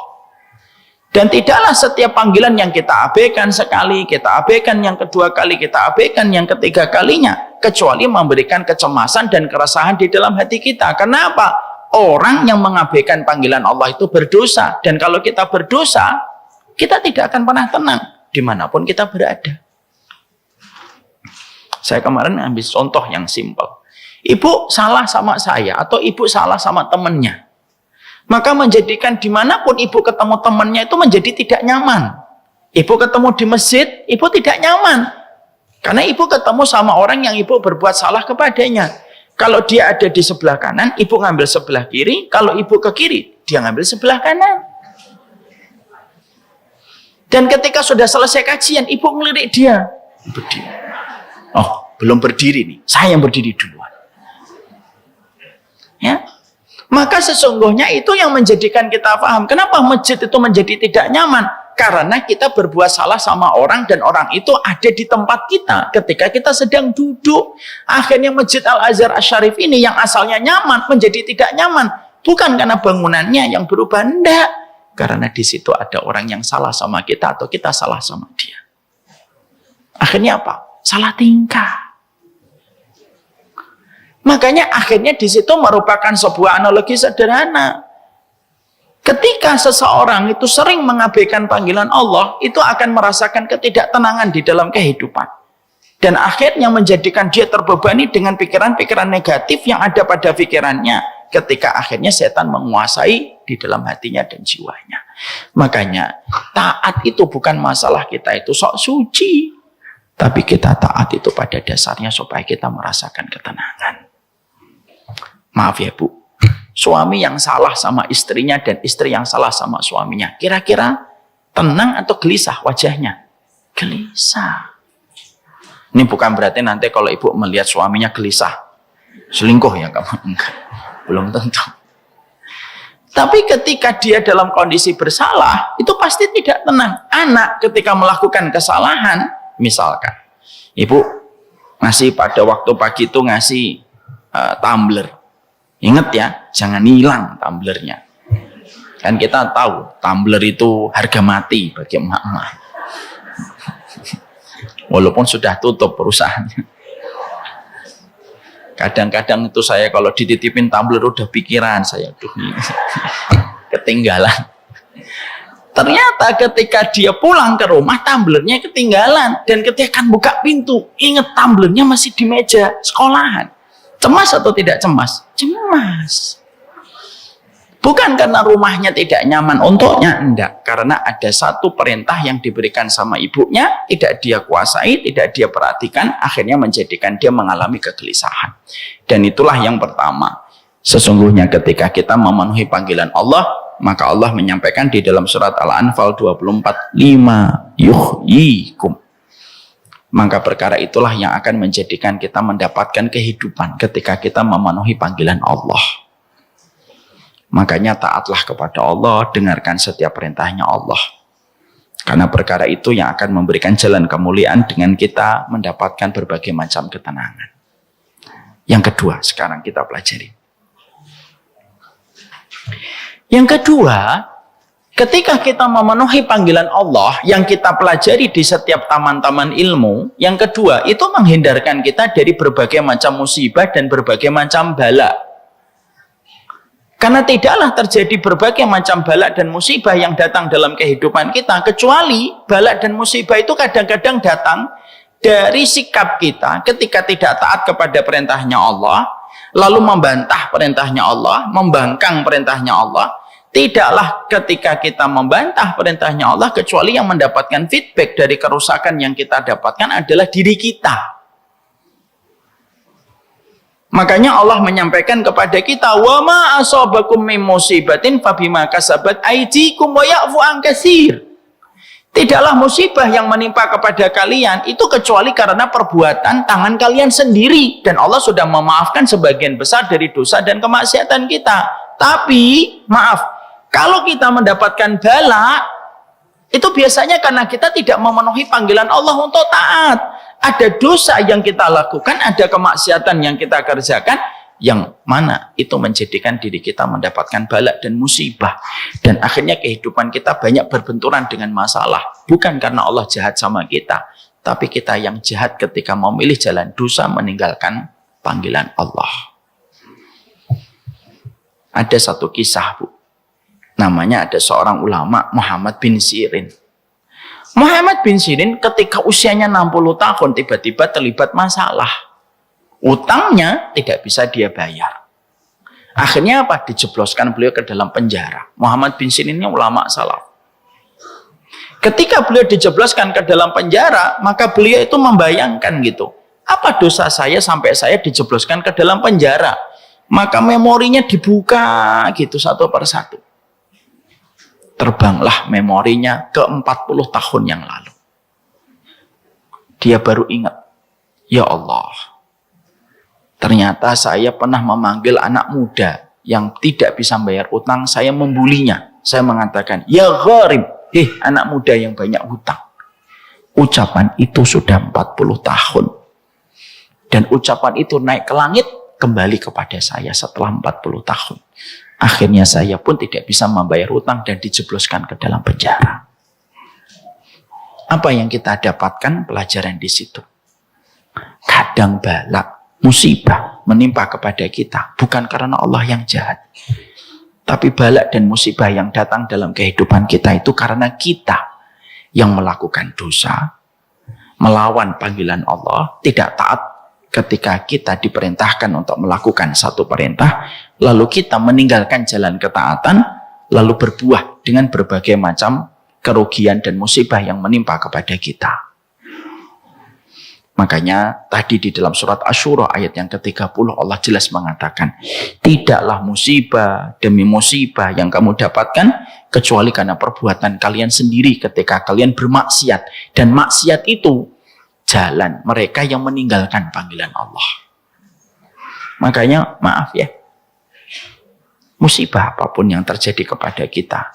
Dan tidaklah setiap panggilan yang kita abaikan sekali, kita abaikan yang kedua kali, kita abaikan yang ketiga kalinya, kecuali memberikan kecemasan dan keresahan di dalam hati kita. Kenapa? Orang yang mengabaikan panggilan Allah itu berdosa. Dan kalau kita berdosa, kita tidak akan pernah tenang dimanapun kita berada. Saya kemarin ambil contoh yang simpel. Ibu salah sama saya atau ibu salah sama temannya. Maka menjadikan dimanapun ibu ketemu temannya itu menjadi tidak nyaman. Ibu ketemu di masjid, ibu tidak nyaman. Karena ibu ketemu sama orang yang ibu berbuat salah kepadanya. Kalau dia ada di sebelah kanan, ibu ngambil sebelah kiri. Kalau ibu ke kiri, dia ngambil sebelah kanan. Dan ketika sudah selesai kajian, ibu ngelirik dia. Berdiri. Oh, belum berdiri nih. Saya yang berdiri duluan. Ya. Maka sesungguhnya itu yang menjadikan kita paham. Kenapa masjid itu menjadi tidak nyaman? Karena kita berbuat salah sama orang dan orang itu ada di tempat kita ketika kita sedang duduk. Akhirnya Masjid Al-Azhar Asy-Syarif ini yang asalnya nyaman menjadi tidak nyaman. Bukan karena bangunannya yang berubah, enggak. Karena di situ ada orang yang salah sama kita atau kita salah sama dia. Akhirnya apa? Salah tingkah. Makanya akhirnya di situ merupakan sebuah analogi sederhana. Ketika seseorang itu sering mengabaikan panggilan Allah, itu akan merasakan ketidaktenangan di dalam kehidupan. Dan akhirnya menjadikan dia terbebani dengan pikiran-pikiran negatif yang ada pada pikirannya. Ketika akhirnya setan menguasai di dalam hatinya dan jiwanya. Makanya taat itu bukan masalah kita itu sok suci. Tapi kita taat itu pada dasarnya supaya kita merasakan ketenangan. Maaf ya Bu, suami yang salah sama istrinya dan istri yang salah sama suaminya, kira-kira tenang atau gelisah wajahnya? Gelisah. Ini bukan berarti nanti kalau ibu melihat suaminya gelisah, selingkuh ya kamu? Enggak, belum tentu. Tapi ketika dia dalam kondisi bersalah, itu pasti tidak tenang. Anak ketika melakukan kesalahan, misalkan, ibu ngasih pada waktu pagi itu ngasih tumbler. Ingat ya, jangan hilang tumblernya. Kan kita tahu, tumbler itu harga mati bagi emak-emak. Walaupun sudah tutup perusahaannya. Kadang-kadang itu saya kalau dititipin tumbler udah pikiran saya, tuh ketinggalan. Ternyata ketika dia pulang ke rumah, tumblernya ketinggalan. Dan ketika buka pintu, ingat tumblernya masih di meja sekolahan. Cemas atau tidak cemas? Cemas. Bukan karena rumahnya tidak nyaman untuknya, enggak. Karena ada satu perintah yang diberikan sama ibunya, tidak dia kuasai, tidak dia perhatikan, akhirnya menjadikan dia mengalami kegelisahan. Dan itulah yang pertama. Sesungguhnya ketika kita memenuhi panggilan Allah, maka Allah menyampaikan di dalam surat Al-Anfal 24, 5 yuhyikum. Maka perkara itulah yang akan menjadikan kita mendapatkan kehidupan ketika kita memenuhi panggilan Allah. Makanya taatlah kepada Allah, dengarkan setiap perintahnya Allah. Karena perkara itu yang akan memberikan jalan kemuliaan dengan kita mendapatkan berbagai macam ketenangan. Yang kedua, sekarang kita pelajari. Yang kedua, ketika kita memenuhi panggilan Allah yang kita pelajari di setiap taman-taman ilmu, yang kedua itu menghindarkan kita dari berbagai macam musibah dan berbagai macam bala. Karena tidaklah terjadi berbagai macam bala dan musibah yang datang dalam kehidupan kita, kecuali bala dan musibah itu kadang-kadang datang dari sikap kita ketika tidak taat kepada perintahnya Allah, lalu membantah perintahnya Allah, membangkang perintahnya Allah. Tidaklah ketika kita membantah perintahnya Allah, kecuali yang mendapatkan feedback dari kerusakan yang kita dapatkan adalah diri kita. Makanya Allah menyampaikan kepada kita, wa ma asabakum min musibatin fabima kasabat aydikum wa ya'fu an katsir. Tidaklah musibah yang menimpa kepada kalian itu kecuali karena perbuatan tangan kalian sendiri, dan Allah sudah memaafkan sebagian besar dari dosa dan kemaksiatan kita. Tapi, maaf, kalau kita mendapatkan bala, itu biasanya karena kita tidak memenuhi panggilan Allah untuk taat. Ada dosa yang kita lakukan, ada kemaksiatan yang kita kerjakan, yang mana itu menjadikan diri kita mendapatkan bala dan musibah. Dan akhirnya kehidupan kita banyak berbenturan dengan masalah. Bukan karena Allah jahat sama kita, tapi kita yang jahat ketika memilih jalan dosa meninggalkan panggilan Allah. Ada satu kisah, Bu. Namanya ada seorang ulama, Muhammad bin Sirin. Muhammad bin Sirin ketika usianya 60 tahun tiba-tiba terlibat masalah. Utangnya tidak bisa dia bayar. Akhirnya apa? Dijebloskan beliau ke dalam penjara. Muhammad bin Sirin ini ulama salaf. Ketika beliau dijebloskan ke dalam penjara, maka beliau itu membayangkan gitu. Apa dosa saya sampai saya dijebloskan ke dalam penjara? Maka memorinya dibuka gitu satu persatu. Terbanglah memorinya ke 40 tahun yang lalu. Dia baru ingat, ya Allah, ternyata saya pernah memanggil anak muda yang tidak bisa bayar utang, saya membulinya. Saya mengatakan, ya gharib, anak muda yang banyak hutang. Ucapan itu sudah 40 tahun. Dan ucapan itu naik ke langit, kembali kepada saya setelah 40 tahun. Akhirnya saya pun tidak bisa membayar hutang dan dijebloskan ke dalam penjara. Apa yang kita dapatkan pelajaran di situ? Kadang bala, musibah menimpa kepada kita bukan karena Allah yang jahat. Tapi bala dan musibah yang datang dalam kehidupan kita itu karena kita yang melakukan dosa, melawan panggilan Allah, tidak taat ketika kita diperintahkan untuk melakukan satu perintah, lalu kita meninggalkan jalan ketaatan, lalu berbuah dengan berbagai macam kerugian dan musibah yang menimpa kepada kita. Makanya tadi di dalam surat Asy-Syura ayat yang ke-30 Allah jelas mengatakan, tidaklah musibah demi musibah yang kamu dapatkan kecuali karena perbuatan kalian sendiri ketika kalian bermaksiat. Dan maksiat itu jalan mereka yang meninggalkan panggilan Allah. Makanya maaf ya, musibah apapun yang terjadi kepada kita,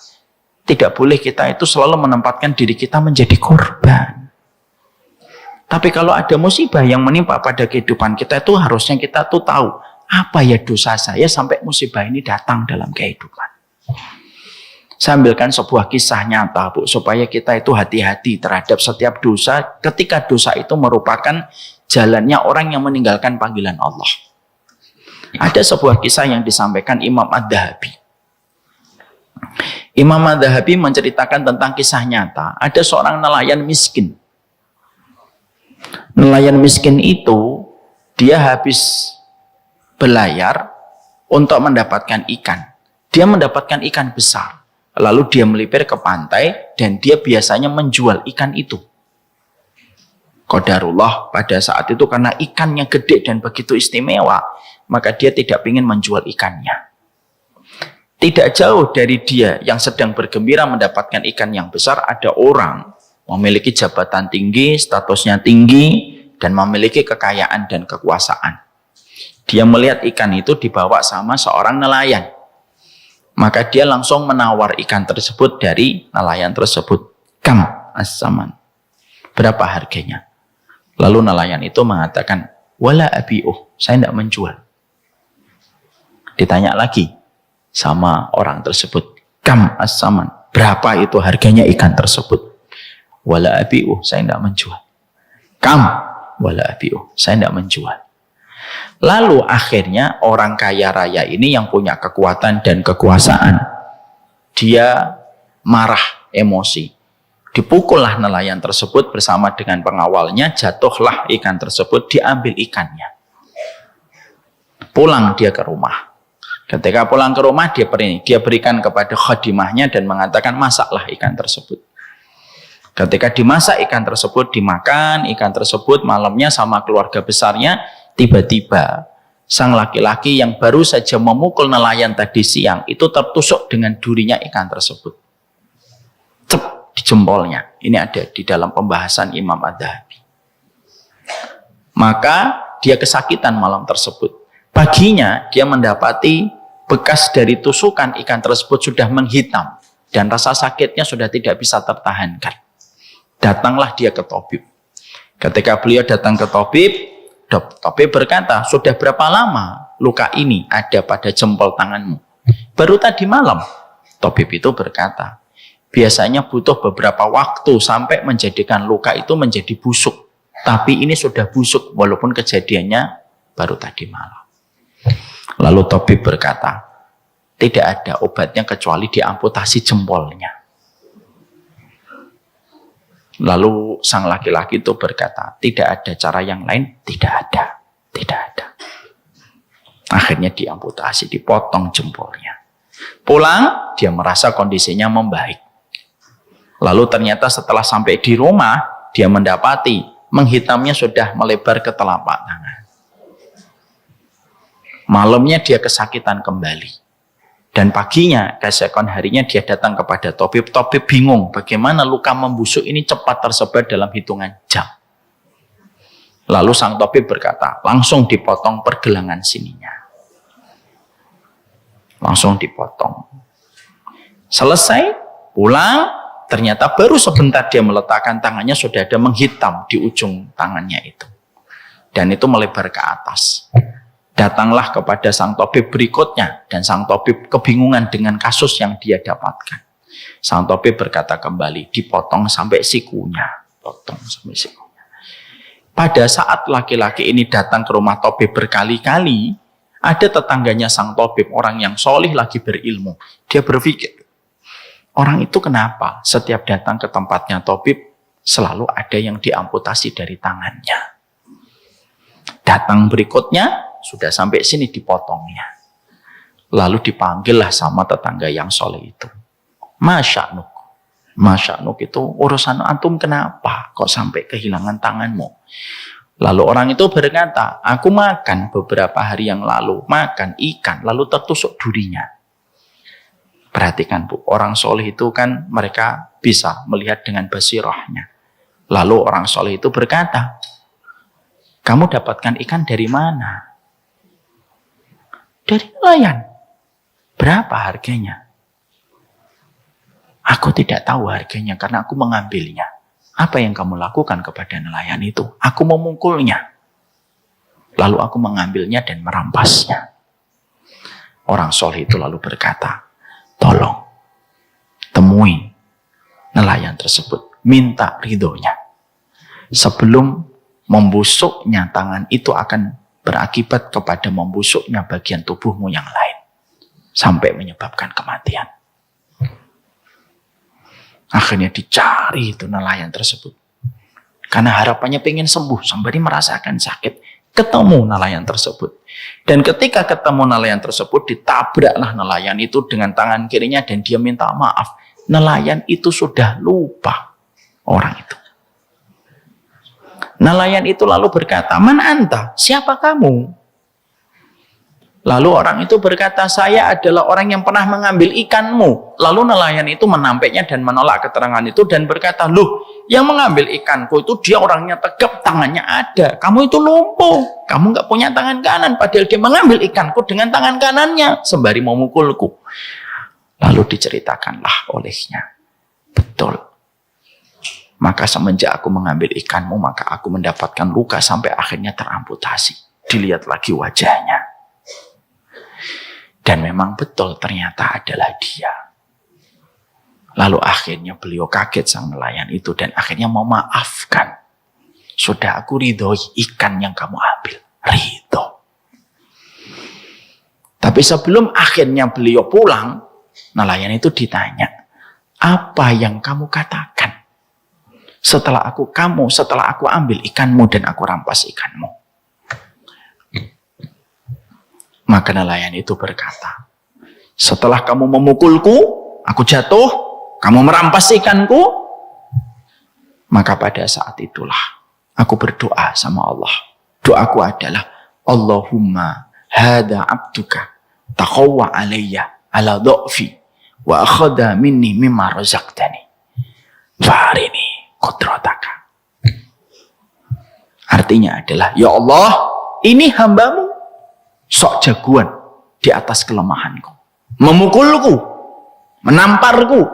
tidak boleh kita itu selalu menempatkan diri kita menjadi korban. Tapi kalau ada musibah yang menimpa pada kehidupan kita, itu harusnya kita tuh tahu, apa ya dosa saya sampai musibah ini datang dalam kehidupan. Saya ambilkan sebuah kisah nyata, Bu, supaya kita itu hati-hati terhadap setiap dosa ketika dosa itu merupakan jalannya orang yang meninggalkan panggilan Allah. Ada sebuah kisah yang disampaikan Imam Adz-Dzahabi. Imam Adz-Dzahabi menceritakan tentang kisah nyata. Ada seorang nelayan miskin. Nelayan miskin itu dia habis berlayar untuk mendapatkan ikan. Dia mendapatkan ikan besar. Lalu dia melipir ke pantai dan dia biasanya menjual ikan itu. Qadarullah pada saat itu karena ikannya gede dan begitu istimewa, maka dia tidak ingin menjual ikannya. Tidak jauh dari dia yang sedang bergembira mendapatkan ikan yang besar, ada orang memiliki jabatan tinggi, statusnya tinggi, dan memiliki kekayaan dan kekuasaan. Dia melihat ikan itu dibawa sama seorang nelayan. Maka dia langsung menawar ikan tersebut dari nelayan tersebut. Kam as-saman. Berapa harganya? Lalu nelayan itu mengatakan, wala abi'uh, saya tidak menjual. Ditanya lagi sama orang tersebut, kam as-saman, berapa itu harganya ikan tersebut? Wala abi'uh, saya tidak menjual. Kam, wala abi'uh, saya tidak menjual. Lalu akhirnya orang kaya raya ini yang punya kekuatan dan kekuasaan, dia marah, emosi. Dipukullah nelayan tersebut bersama dengan pengawalnya, jatuhlah ikan tersebut, diambil ikannya. Pulang dia ke rumah. Ketika pulang ke rumah, dia berikan kepada khadimahnya dan mengatakan, masaklah ikan tersebut. Ketika dimasak ikan tersebut, dimakan ikan tersebut malamnya sama keluarga besarnya. Tiba-tiba sang laki-laki yang baru saja memukul nelayan tadi siang itu tertusuk dengan durinya ikan tersebut. Cep di jempolnya. Ini ada di dalam pembahasan Imam Adz-Dzahabi. Maka dia kesakitan malam tersebut. Paginya dia mendapati bekas dari tusukan ikan tersebut sudah menghitam dan rasa sakitnya sudah tidak bisa tertahankan. Datanglah dia ke tabib. Ketika beliau datang ke tabib, tabib berkata, sudah berapa lama luka ini ada pada jempol tanganmu? Baru tadi malam. Tabib itu berkata, biasanya butuh beberapa waktu sampai menjadikan luka itu menjadi busuk. Tapi ini sudah busuk walaupun kejadiannya baru tadi malam. Lalu tabib berkata, tidak ada obatnya kecuali diamputasi jempolnya. Lalu sang laki-laki itu berkata, tidak ada cara yang lain? Tidak ada. Akhirnya diamputasi, dipotong jempolnya. Pulang, dia merasa kondisinya membaik. Lalu ternyata setelah sampai di rumah, dia mendapati menghitamnya sudah melebar ke telapak tangan. Malamnya dia kesakitan kembali. Dan paginya, keesokan harinya dia datang kepada tabib. Tabib bingung bagaimana luka membusuk ini cepat tersebar dalam hitungan jam. Lalu sang tabib berkata, langsung dipotong pergelangan sininya. Langsung dipotong. Selesai, pulang, ternyata baru sebentar dia meletakkan tangannya sudah ada menghitam di ujung tangannya itu. Dan itu melebar ke atas. Datanglah kepada sang tabib berikutnya dan sang tabib kebingungan dengan kasus yang dia dapatkan. Sang tabib berkata kembali, dipotong sampai sikunya. Potong sampai sikunya. Pada saat laki-laki ini datang ke rumah tabib berkali-kali, ada tetangganya sang tabib, orang yang solih lagi berilmu. Dia berpikir, orang itu kenapa setiap datang ke tempatnya tabib selalu ada yang diamputasi dari tangannya. Datang berikutnya, sudah sampai sini dipotongnya. Lalu dipanggillah sama tetangga yang soleh itu. Masya'nuk. Masya'nuk itu urusan antum kenapa kok sampai kehilangan tanganmu? Lalu orang itu berkata, aku makan beberapa hari yang lalu, makan ikan, lalu tertusuk durinya. Perhatikan Bu, orang soleh itu kan mereka bisa melihat dengan basirahnya. Lalu orang soleh itu berkata, kamu dapatkan ikan dari mana? Dari nelayan. Berapa harganya? Aku tidak tahu harganya karena aku mengambilnya. Apa yang kamu lakukan kepada nelayan itu? Aku memukulnya. Lalu aku mengambilnya dan merampasnya. Orang soleh itu lalu berkata, tolong temui nelayan tersebut. Minta ridhonya. Sebelum membusuknya tangan itu akan berakibat kepada membusuknya bagian tubuhmu yang lain. Sampai menyebabkan kematian. Akhirnya dicari itu nelayan tersebut. Karena harapannya pengen sembuh. Sembari merasakan sakit. Ketemu nelayan tersebut. Dan ketika ketemu nelayan tersebut, ditabraklah nelayan itu dengan tangan kirinya dan dia minta maaf. Nelayan itu sudah lupa orang itu. Nelayan itu lalu berkata, man anta? Siapa kamu? Lalu orang itu berkata, saya adalah orang yang pernah mengambil ikanmu. Lalu nelayan itu menampaknya dan menolak keterangan itu dan berkata, loh, yang mengambil ikanku itu dia orangnya tegap, tangannya ada. Kamu itu lumpuh. Kamu nggak punya tangan kanan. Padahal dia mengambil ikanku dengan tangan kanannya. Sembari memukulku. Lalu diceritakanlah olehnya. Betul. Maka semenjak aku mengambil ikanmu, maka aku mendapatkan luka sampai akhirnya teramputasi. Dilihat lagi wajahnya. Dan memang betul ternyata adalah dia. Lalu akhirnya beliau kaget sang nelayan itu dan akhirnya memaafkan. Sudah aku ridhoi ikan yang kamu ambil. Ridho. Tapi sebelum akhirnya beliau pulang, nelayan itu ditanya, apa yang kamu katakan? Setelah aku ambil ikanmu dan aku rampas ikanmu. Maka nelayan itu berkata, setelah kamu memukulku, aku jatuh, kamu merampas ikanku, maka pada saat itulah aku berdoa sama Allah. Doaku adalah, Allahumma hada abduka taqawwa alayya ala dha'fi wa akhadha minni mimma razaqtani farini qudrataka. Artinya adalah, ya Allah, ini hambamu sok jagoan di atas kelemahanku, memukulku, menamparku,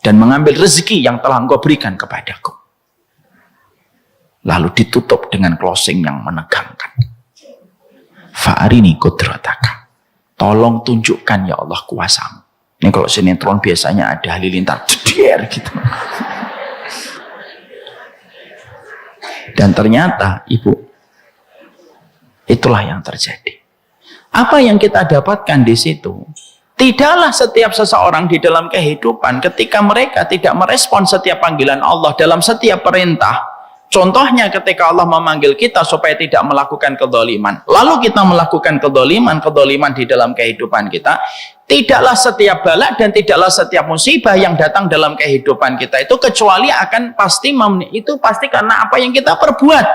dan mengambil rezeki yang telah engkau berikan kepadaku. Lalu ditutup dengan closing yang menegangkan. Fa'arini qudrataka. Tolong tunjukkan ya Allah kuasamu. Ini kalau sinetron biasanya ada halilintar jeder gitu. Dan ternyata Ibu, itulah yang terjadi. Apa yang kita dapatkan di situ? Tidaklah setiap seseorang di dalam kehidupan ketika mereka tidak merespon setiap panggilan Allah dalam setiap perintah. Contohnya ketika Allah memanggil kita supaya tidak melakukan kedoliman, lalu kita melakukan kedoliman di dalam kehidupan kita, tidaklah setiap bala dan tidaklah setiap musibah yang datang dalam kehidupan kita itu kecuali akan pasti karena apa yang kita perbuat.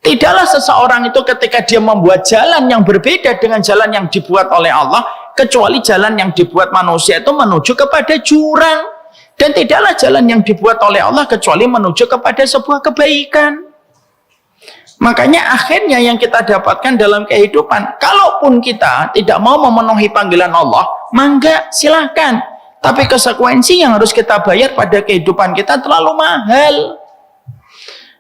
Tidaklah seseorang itu ketika dia membuat jalan yang berbeda dengan jalan yang dibuat oleh Allah, kecuali jalan yang dibuat manusia itu menuju kepada jurang. Dan tidaklah jalan yang dibuat oleh Allah kecuali menuju kepada sebuah kebaikan. Makanya akhirnya yang kita dapatkan dalam kehidupan, kalaupun kita tidak mau memenuhi panggilan Allah, mangga silahkan. Tapi konsekuensi yang harus kita bayar pada kehidupan kita terlalu mahal.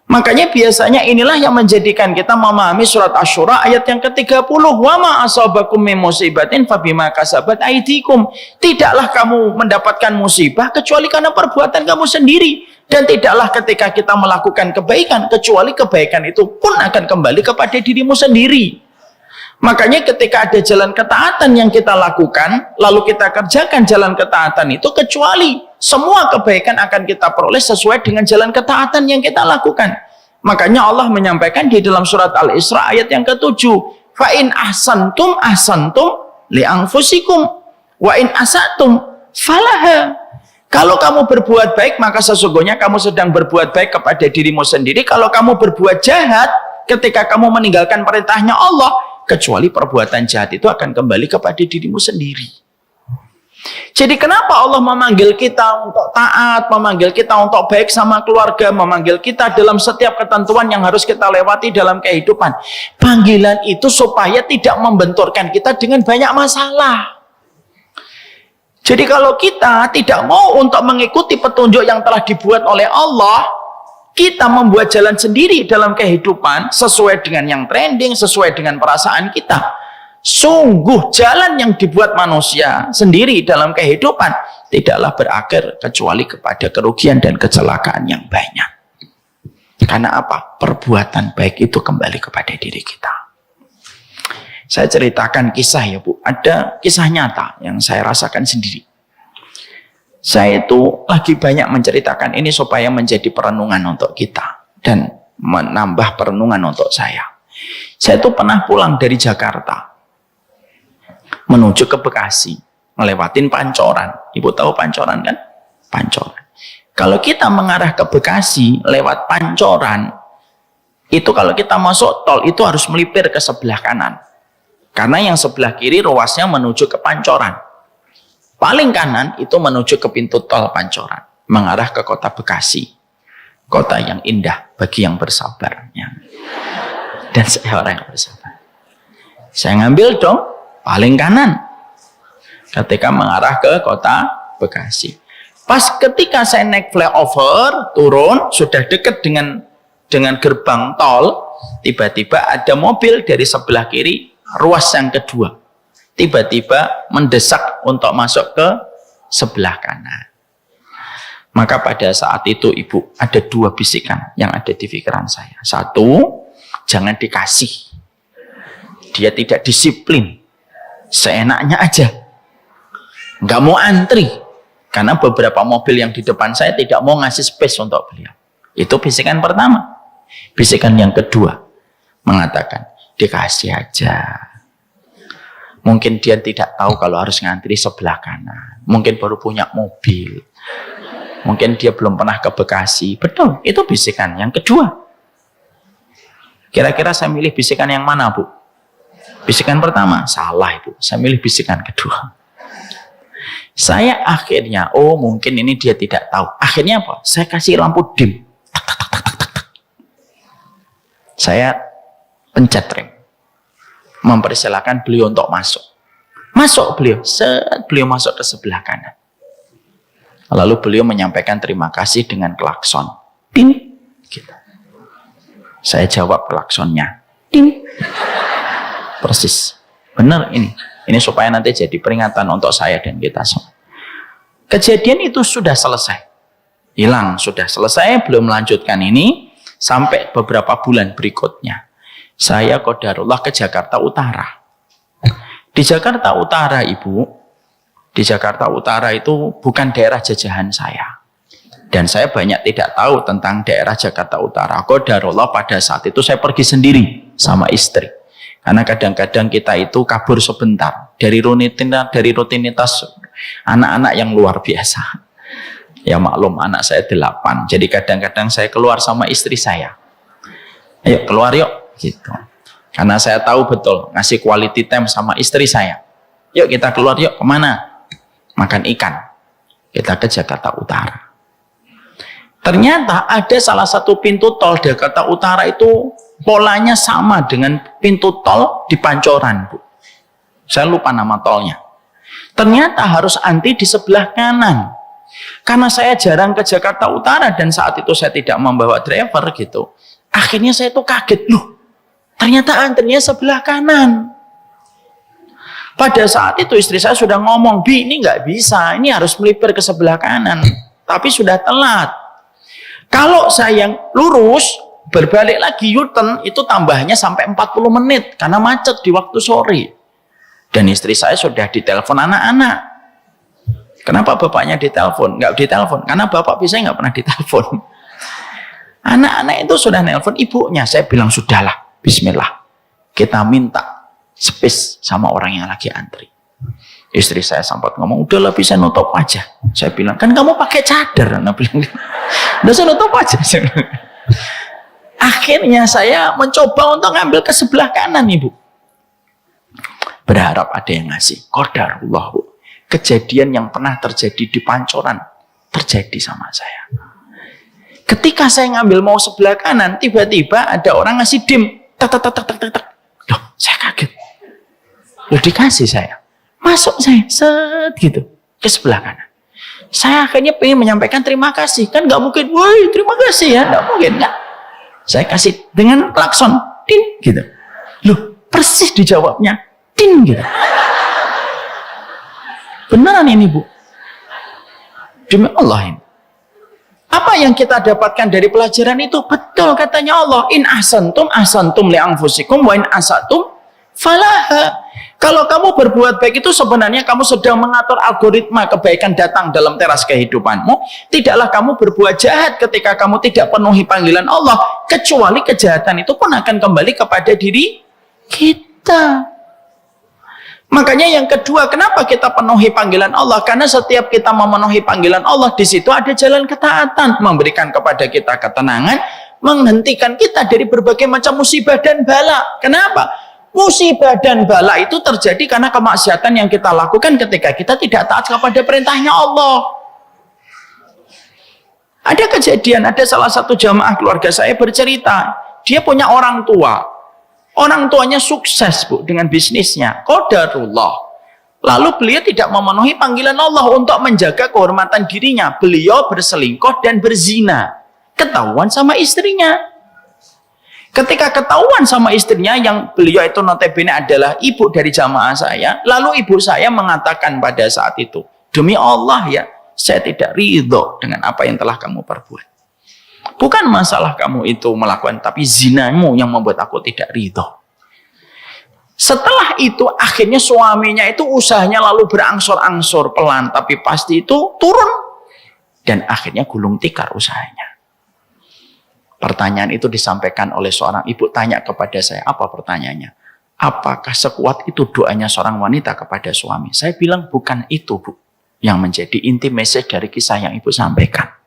Makanya biasanya inilah yang menjadikan kita memahami surat Asy-Syura ayat yang ke-30. Wa ma asabakum min musibatin fabima kasabat aydikum. Tidaklah kamu mendapatkan musibah kecuali karena perbuatan kamu sendiri. Dan tidaklah ketika kita melakukan kebaikan kecuali kebaikan itu pun akan kembali kepada dirimu sendiri. Makanya ketika ada jalan ketaatan yang kita lakukan, lalu kita kerjakan jalan ketaatan itu, kecuali semua kebaikan akan kita peroleh sesuai dengan jalan ketaatan yang kita lakukan. Makanya Allah menyampaikan di dalam surat Al-Isra ayat yang ke-7, fa in ahsantum ahsantum li anfusikum wa in asatum falaha. Kalau kamu berbuat baik, maka sesungguhnya kamu sedang berbuat baik kepada dirimu sendiri. Kalau kamu berbuat jahat ketika kamu meninggalkan perintahnya Allah, kecuali perbuatan jahat itu akan kembali kepada dirimu sendiri. Jadi kenapa Allah memanggil kita untuk taat, memanggil kita untuk baik sama keluarga, memanggil kita dalam setiap ketentuan yang harus kita lewati dalam kehidupan? Panggilan itu supaya tidak membenturkan kita dengan banyak masalah. Jadi kalau kita tidak mau untuk mengikuti petunjuk yang telah dibuat oleh Allah, kita membuat jalan sendiri dalam kehidupan sesuai dengan yang trending, sesuai dengan perasaan kita. Sungguh jalan yang dibuat manusia sendiri dalam kehidupan tidaklah berakhir kecuali kepada kerugian dan kecelakaan yang banyak. Karena apa? Perbuatan baik itu kembali kepada diri kita. Saya ceritakan kisah ya Bu. Ada kisah nyata yang saya rasakan sendiri. Saya itu lagi banyak menceritakan ini supaya menjadi perenungan untuk kita dan menambah perenungan untuk saya. Saya itu pernah pulang dari Jakarta menuju ke Bekasi, ngelewatin Pancoran. Ibu tahu Pancoran kan? Pancoran. Kalau kita mengarah ke Bekasi lewat Pancoran, itu kalau kita masuk tol itu harus melipir ke sebelah kanan. Karena yang sebelah kiri ruasnya menuju ke Pancoran. Paling kanan itu menuju ke pintu tol Pancoran, mengarah ke kota Bekasi. Kota yang indah bagi yang bersabar. Dan saya orang yang bersabar. Saya ngambil dong paling kanan ketika mengarah ke kota Bekasi. Pas ketika saya naik flyover, turun, sudah dekat dengan gerbang tol, tiba-tiba ada mobil dari sebelah kiri, ruas yang kedua. Tiba-tiba mendesak untuk masuk ke sebelah kanan. Maka pada saat itu Ibu, ada dua bisikan yang ada di pikiran saya. Satu, jangan dikasih. Dia tidak disiplin. Seenaknya aja. Nggak mau antri. Karena beberapa mobil yang di depan saya tidak mau ngasih space untuk beliau. Itu bisikan pertama. Bisikan yang kedua mengatakan, dikasih aja. Mungkin dia tidak tahu kalau harus ngantri sebelah kanan. Mungkin baru punya mobil. Mungkin dia belum pernah ke Bekasi. Betul, itu bisikan yang kedua. Kira-kira saya milih bisikan yang mana, Bu? Bisikan pertama? Salah, Ibu. Saya milih bisikan kedua. Saya akhirnya, oh mungkin ini dia tidak tahu. Akhirnya apa? Saya kasih lampu dim. Saya pencet rem. Mempersilahkan beliau untuk masuk. Masuk beliau, beliau masuk ke sebelah kanan. Lalu beliau menyampaikan terima kasih dengan klakson. Tin. Gitu. Saya jawab klaksonnya. Tin. Persis. Benar ini. Ini supaya nanti jadi peringatan untuk saya dan kita semua. Kejadian itu sudah selesai. Hilang, sudah selesai, belum melanjutkan ini. Sampai beberapa bulan berikutnya. Saya qadarullah ke Jakarta Utara. Di Jakarta Utara, Ibu, di Jakarta Utara itu bukan daerah jajahan saya. Dan saya banyak tidak tahu tentang daerah Jakarta Utara. Qadarullah pada saat itu saya pergi sendiri sama istri. Karena kadang-kadang kita itu kabur sebentar dari rutinitas anak-anak yang luar biasa. Ya maklum, anak saya 8. Jadi kadang-kadang saya keluar sama istri saya. Ayo keluar yuk, gitu. Karena saya tahu betul ngasih quality time sama istri saya. Yuk kita keluar yuk, kemana? Makan ikan. Kita ke Jakarta Utara. Ternyata ada salah satu pintu tol Jakarta Utara itu polanya sama dengan pintu tol di Pancoran, Bu. Saya lupa nama tolnya. Ternyata harus antri di sebelah kanan. Karena saya jarang ke Jakarta Utara dan saat itu saya tidak membawa driver gitu. Akhirnya saya tuh kaget, loh. Ternyata antrinya sebelah kanan. Pada saat itu istri saya sudah ngomong, Bi, ini nggak bisa, ini harus melipir ke sebelah kanan. Tapi sudah telat. Kalau saya lurus, berbalik lagi U-turn, itu tambahnya sampai 40 menit. Karena macet di waktu sore. Dan istri saya sudah ditelepon anak-anak. Kenapa bapaknya ditelepon? Nggak ditelepon. Karena bapak biasanya nggak pernah ditelepon. Anak-anak itu sudah nelpon ibunya. Saya bilang, sudahlah. Bismillah, kita minta space sama orang yang lagi antri. Istri saya sempat ngomong, udahlah bisa nutup aja. Saya bilang, kan kamu pakai cadar. Nah, bilang, udah saya nutup aja. Akhirnya saya mencoba untuk ngambil ke sebelah kanan, Ibu. Berharap ada yang ngasih. Qadarullah, Bu. Kejadian yang pernah terjadi di Pancoran terjadi sama saya. Ketika saya ngambil mau sebelah kanan, tiba-tiba ada orang ngasih dim. Tak. Loh, saya kaget. Loh, dikasih saya. Masuk saya, set gitu, ke sebelah kanan. Saya akhirnya pengen menyampaikan terima kasih. Kan nggak mungkin, woi terima kasih ya. Nggak mungkin, nggak. Saya kasih dengan klakson, tin, gitu. Loh, persis dijawabnya, tin, gitu. Beneran ini, Bu. Demi Allah ini. Apa yang kita dapatkan dari pelajaran itu? Betul katanya Allah. In ahsantum li anfusikum wa in asatum falaha. Kalau kamu berbuat baik itu sebenarnya kamu sedang mengatur algoritma kebaikan datang dalam teras kehidupanmu. Tidaklah kamu berbuat jahat ketika kamu tidak penuhi panggilan Allah. Kecuali kejahatan itu pun akan kembali kepada diri kita. Makanya yang kedua, kenapa kita penuhi panggilan Allah? Karena setiap kita memenuhi panggilan Allah, di situ ada jalan ketaatan, memberikan kepada kita ketenangan, menghentikan kita dari berbagai macam musibah dan bala. Kenapa? Musibah dan bala itu terjadi karena kemaksiatan yang kita lakukan ketika kita tidak taat kepada perintahnya Allah. Ada kejadian, ada salah satu jamaah keluarga saya bercerita, dia punya orang tua. Orang tuanya sukses, Bu, dengan bisnisnya. Qadarullah. Lalu beliau tidak memenuhi panggilan Allah untuk menjaga kehormatan dirinya. Beliau berselingkuh dan berzina. Ketahuan sama istrinya. Ketika ketahuan sama istrinya, yang beliau itu notabene adalah ibu dari jamaah saya. Lalu ibu saya mengatakan pada saat itu, demi Allah ya, saya tidak ridho dengan apa yang telah kamu perbuat. Bukan masalah kamu itu melakukan, tapi zinamu yang membuat aku tidak ridho. Setelah itu akhirnya suaminya itu usahanya lalu berangsur-angsur pelan, tapi pasti itu turun. Dan akhirnya gulung tikar usahanya. Pertanyaan itu disampaikan oleh seorang ibu, tanya kepada saya, apa pertanyaannya? Apakah sekuat itu doanya seorang wanita kepada suami? Saya bilang bukan itu, Bu, yang menjadi inti message dari kisah yang ibu sampaikan.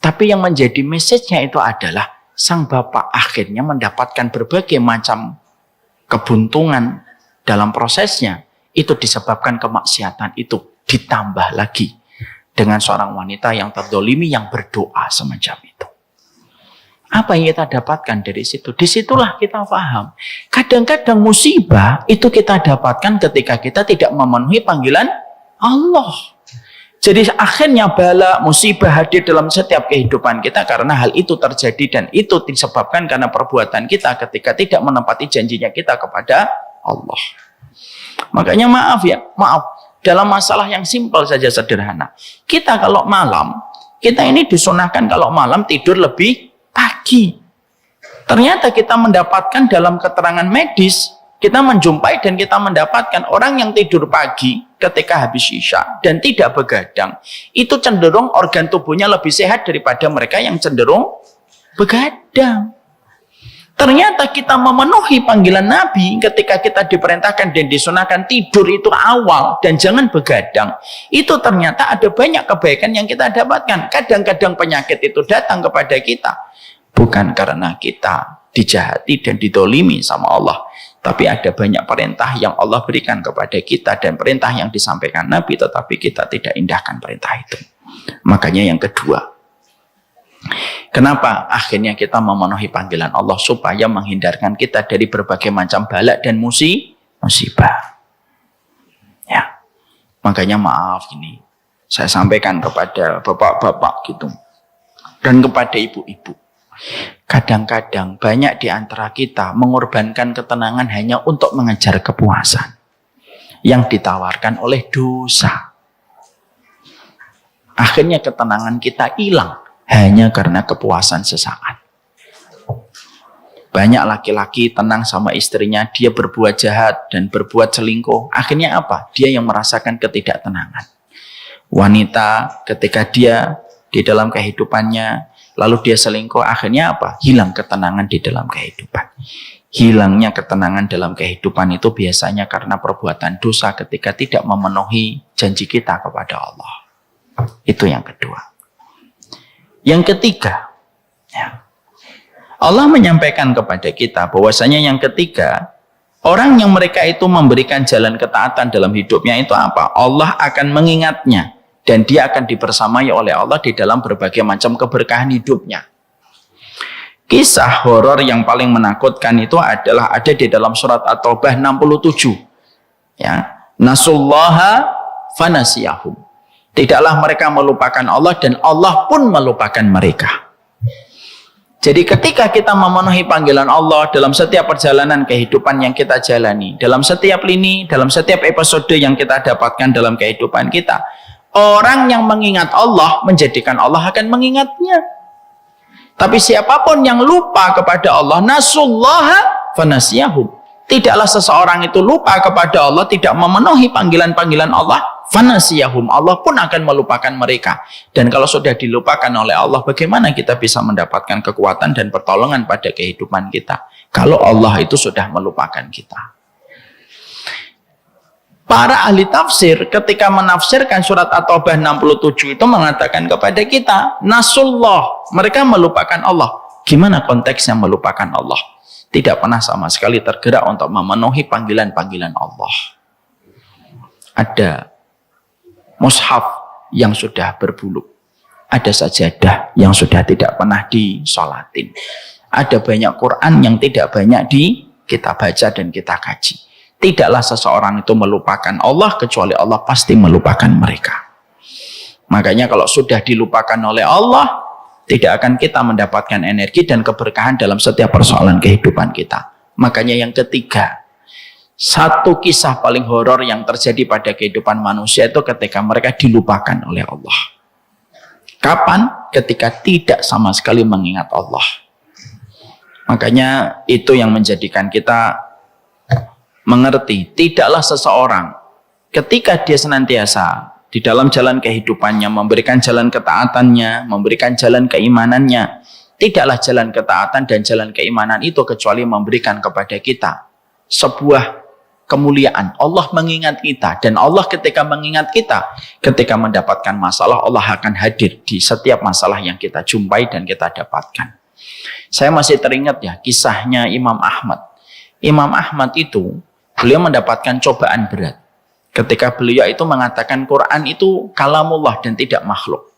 Tapi yang menjadi message-nya itu adalah sang bapak akhirnya mendapatkan berbagai macam kebuntungan dalam prosesnya. Itu disebabkan kemaksiatan itu. Ditambah lagi dengan seorang wanita yang terdolimi yang berdoa semacam itu. Apa yang kita dapatkan dari situ? Disitulah kita paham. Kadang-kadang musibah itu kita dapatkan ketika kita tidak memenuhi panggilan Allah. Jadi akhirnya bala, musibah hadir dalam setiap kehidupan kita karena hal itu terjadi dan itu disebabkan karena perbuatan kita ketika tidak menepati janjinya kita kepada Allah. Makanya maaf. Dalam masalah yang simpel saja sederhana. Kita kalau malam, kita ini disunahkan kalau malam tidur lebih pagi. Ternyata kita mendapatkan dalam keterangan medis, kita menjumpai dan kita mendapatkan orang yang tidur pagi ketika habis isya dan tidak begadang, itu cenderung organ tubuhnya lebih sehat daripada mereka yang cenderung begadang. Ternyata kita memenuhi panggilan Nabi ketika kita diperintahkan dan disunahkan tidur itu awal dan jangan begadang. Itu ternyata ada banyak kebaikan yang kita dapatkan. Kadang-kadang penyakit itu datang kepada kita bukan karena kita dijahati dan didolimi sama Allah. Tapi ada banyak perintah yang Allah berikan kepada kita dan perintah yang disampaikan Nabi tetapi kita tidak indahkan perintah itu. Makanya yang kedua, kenapa akhirnya kita memenuhi panggilan Allah? Supaya menghindarkan kita dari berbagai macam bala dan musibah. Ya. Makanya maaf ini, saya sampaikan kepada bapak-bapak gitu dan kepada ibu-ibu. Kadang-kadang banyak di antara kita mengorbankan ketenangan hanya untuk mengejar kepuasan yang ditawarkan oleh dosa. Akhirnya ketenangan kita hilang hanya karena kepuasan sesaat. Banyak laki-laki tenang sama istrinya, dia berbuat jahat dan berbuat selingkuh. Akhirnya apa? Dia yang merasakan ketidaktenangan. Wanita ketika dia di dalam kehidupannya lalu dia selingkuh, akhirnya apa? Hilang ketenangan di dalam kehidupan. Hilangnya ketenangan dalam kehidupan itu biasanya karena perbuatan dosa ketika tidak memenuhi janji kita kepada Allah. Itu yang kedua. Yang ketiga, ya, Allah menyampaikan kepada kita bahwasanya yang ketiga, orang yang mereka itu memberikan jalan ketaatan dalam hidupnya itu apa? Allah akan mengingatnya. Dan dia akan dibersamai oleh Allah di dalam berbagai macam keberkahan hidupnya. Kisah horor yang paling menakutkan itu adalah ada di dalam surat At-Taubah 67. Ya, nasullaha fanasiyahum. Tidaklah mereka melupakan Allah dan Allah pun melupakan mereka. Jadi ketika kita memenuhi panggilan Allah dalam setiap perjalanan kehidupan yang kita jalani, dalam setiap lini, dalam setiap episode yang kita dapatkan dalam kehidupan kita, orang yang mengingat Allah menjadikan Allah akan mengingatnya. Tapi siapapun yang lupa kepada Allah, nasullaha fanasiyahum. Tidaklah seseorang itu lupa kepada Allah, tidak memenuhi panggilan-panggilan Allah, fanasiyahum. Allah pun akan melupakan mereka. Dan kalau sudah dilupakan oleh Allah, bagaimana kita bisa mendapatkan kekuatan dan pertolongan pada kehidupan kita? Kalau Allah itu sudah melupakan kita. Para ahli tafsir ketika menafsirkan surat At-Taubah 67 itu mengatakan kepada kita, nasullah, mereka melupakan Allah. Gimana konteksnya melupakan Allah? Tidak pernah sama sekali tergerak untuk memenuhi panggilan-panggilan Allah. Ada mushaf yang sudah berbulu. Ada sajadah yang sudah tidak pernah disolatin. Ada banyak Quran yang tidak banyak kita baca dan kita kaji. Tidaklah seseorang itu melupakan Allah kecuali Allah pasti melupakan mereka. Makanya kalau sudah dilupakan oleh Allah, tidak akan kita mendapatkan energi dan keberkahan dalam setiap persoalan kehidupan kita. Makanya yang ketiga, satu kisah paling horor yang terjadi pada kehidupan manusia itu ketika mereka dilupakan oleh Allah. Kapan? Ketika tidak sama sekali mengingat Allah. Makanya itu yang menjadikan kita mengerti, tidaklah seseorang ketika dia senantiasa di dalam jalan kehidupannya memberikan jalan ketaatannya, memberikan jalan keimanannya, tidaklah jalan ketaatan dan jalan keimanan itu kecuali memberikan kepada kita sebuah kemuliaan. Allah mengingat kita dan Allah ketika mengingat kita, ketika mendapatkan masalah, Allah akan hadir di setiap masalah yang kita jumpai dan kita dapatkan. Saya masih teringat ya kisahnya Imam Ahmad. Imam Ahmad itu beliau mendapatkan cobaan berat. Ketika beliau itu mengatakan Quran itu kalamullah dan tidak makhluk.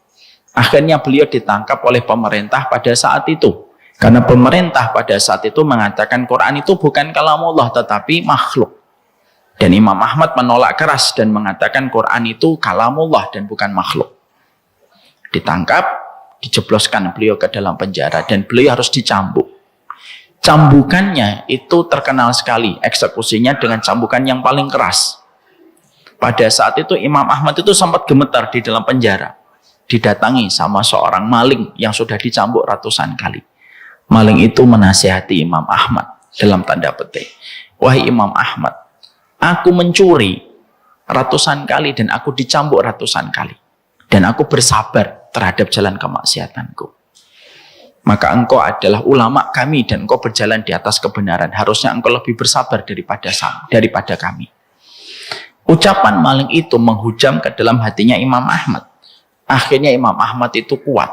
Akhirnya beliau ditangkap oleh pemerintah pada saat itu. Karena pemerintah pada saat itu mengatakan Quran itu bukan kalamullah tetapi makhluk. Dan Imam Ahmad menolak keras dan mengatakan Quran itu kalamullah dan bukan makhluk. Ditangkap, dijebloskan beliau ke dalam penjara dan beliau harus dicambuk. Cambukannya itu terkenal sekali, eksekusinya dengan cambukan yang paling keras. Pada saat itu Imam Ahmad itu sempat gemetar di dalam penjara. Didatangi sama seorang maling yang sudah dicambuk ratusan kali. Maling itu menasihati Imam Ahmad dalam tanda petik. Wahai Imam Ahmad, aku mencuri ratusan kali dan aku dicambuk ratusan kali. Dan aku bersabar terhadap jalan kemaksiatanku. Maka engkau adalah ulama kami dan engkau berjalan di atas kebenaran. Harusnya engkau lebih bersabar daripada kami. Ucapan maling itu menghujam ke dalam hatinya Imam Ahmad. Akhirnya Imam Ahmad itu kuat.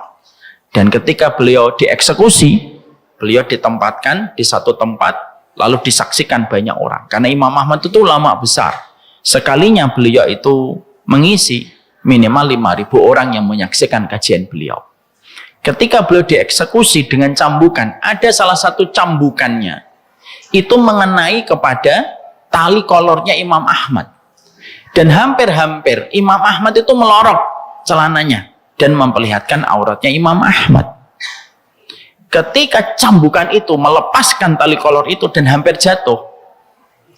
Dan ketika beliau dieksekusi, beliau ditempatkan di satu tempat, lalu disaksikan banyak orang. Karena Imam Ahmad itu ulama besar. Sekalinya beliau itu mengisi minimal 5.000 orang yang menyaksikan kajian beliau. Ketika beliau dieksekusi dengan cambukan, ada salah satu cambukannya. Itu mengenai kepada tali kolornya Imam Ahmad. Dan hampir-hampir Imam Ahmad itu melorot celananya dan memperlihatkan auratnya Imam Ahmad. Ketika cambukan itu melepaskan tali kolor itu dan hampir jatuh,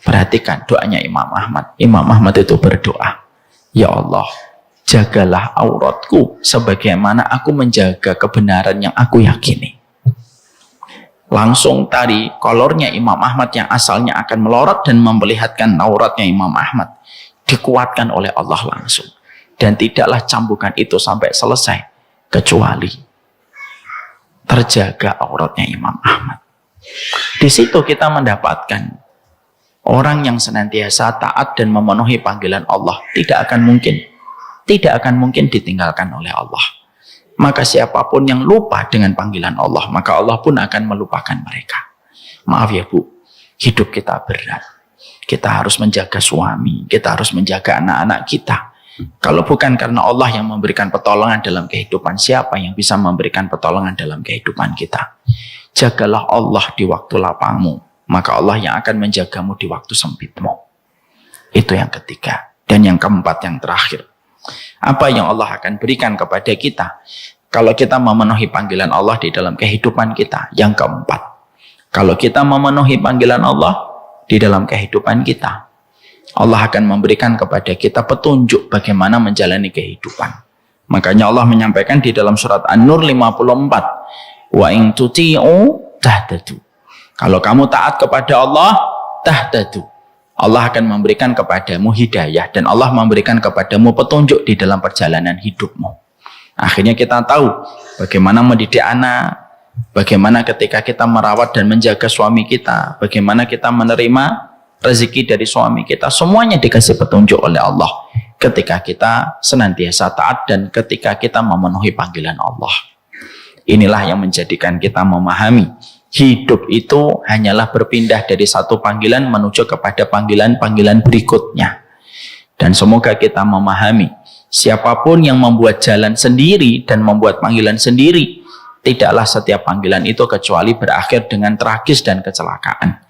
perhatikan doanya Imam Ahmad. Imam Ahmad itu berdoa, ya Allah, jagalah auratku sebagaimana aku menjaga kebenaran yang aku yakini. Langsung tali kolornya Imam Ahmad yang asalnya akan melorot dan memperlihatkan auratnya Imam Ahmad dikuatkan oleh Allah langsung. Dan tidaklah cambukan itu sampai selesai kecuali terjaga auratnya Imam Ahmad. Di situ kita mendapatkan orang yang senantiasa taat dan memenuhi panggilan Allah tidak akan mungkin ditinggalkan oleh Allah. Maka siapapun yang lupa dengan panggilan Allah, maka Allah pun akan melupakan mereka. Maaf ya Bu, hidup kita berat. Kita harus menjaga suami, kita harus menjaga anak-anak kita. Kalau bukan karena Allah yang memberikan pertolongan dalam kehidupan, siapa yang bisa memberikan pertolongan dalam kehidupan kita? Jagalah Allah di waktu lapangmu, maka Allah yang akan menjagamu di waktu sempitmu. Itu yang ketiga. Dan yang keempat, yang terakhir. Apa yang Allah akan berikan kepada kita kalau kita memenuhi panggilan Allah di dalam kehidupan kita? Yang keempat, kalau kita memenuhi panggilan Allah di dalam kehidupan kita, Allah akan memberikan kepada kita petunjuk bagaimana menjalani kehidupan. Makanya Allah menyampaikan di dalam surat An-Nur 54, wa in tuti'u tahtadu. Kalau kamu taat kepada Allah, tahtadu. Allah akan memberikan kepadamu hidayah dan Allah memberikan kepadamu petunjuk di dalam perjalanan hidupmu. Akhirnya kita tahu bagaimana mendidik anak, bagaimana ketika kita merawat dan menjaga suami kita, bagaimana kita menerima rezeki dari suami kita, semuanya dikasih petunjuk oleh Allah ketika kita senantiasa taat dan ketika kita memenuhi panggilan Allah. Inilah yang menjadikan kita memahami hidup itu hanyalah berpindah dari satu panggilan menuju kepada panggilan-panggilan berikutnya. Dan semoga kita memahami siapapun yang membuat jalan sendiri dan membuat panggilan sendiri, tidaklah setiap panggilan itu kecuali berakhir dengan tragis dan kecelakaan.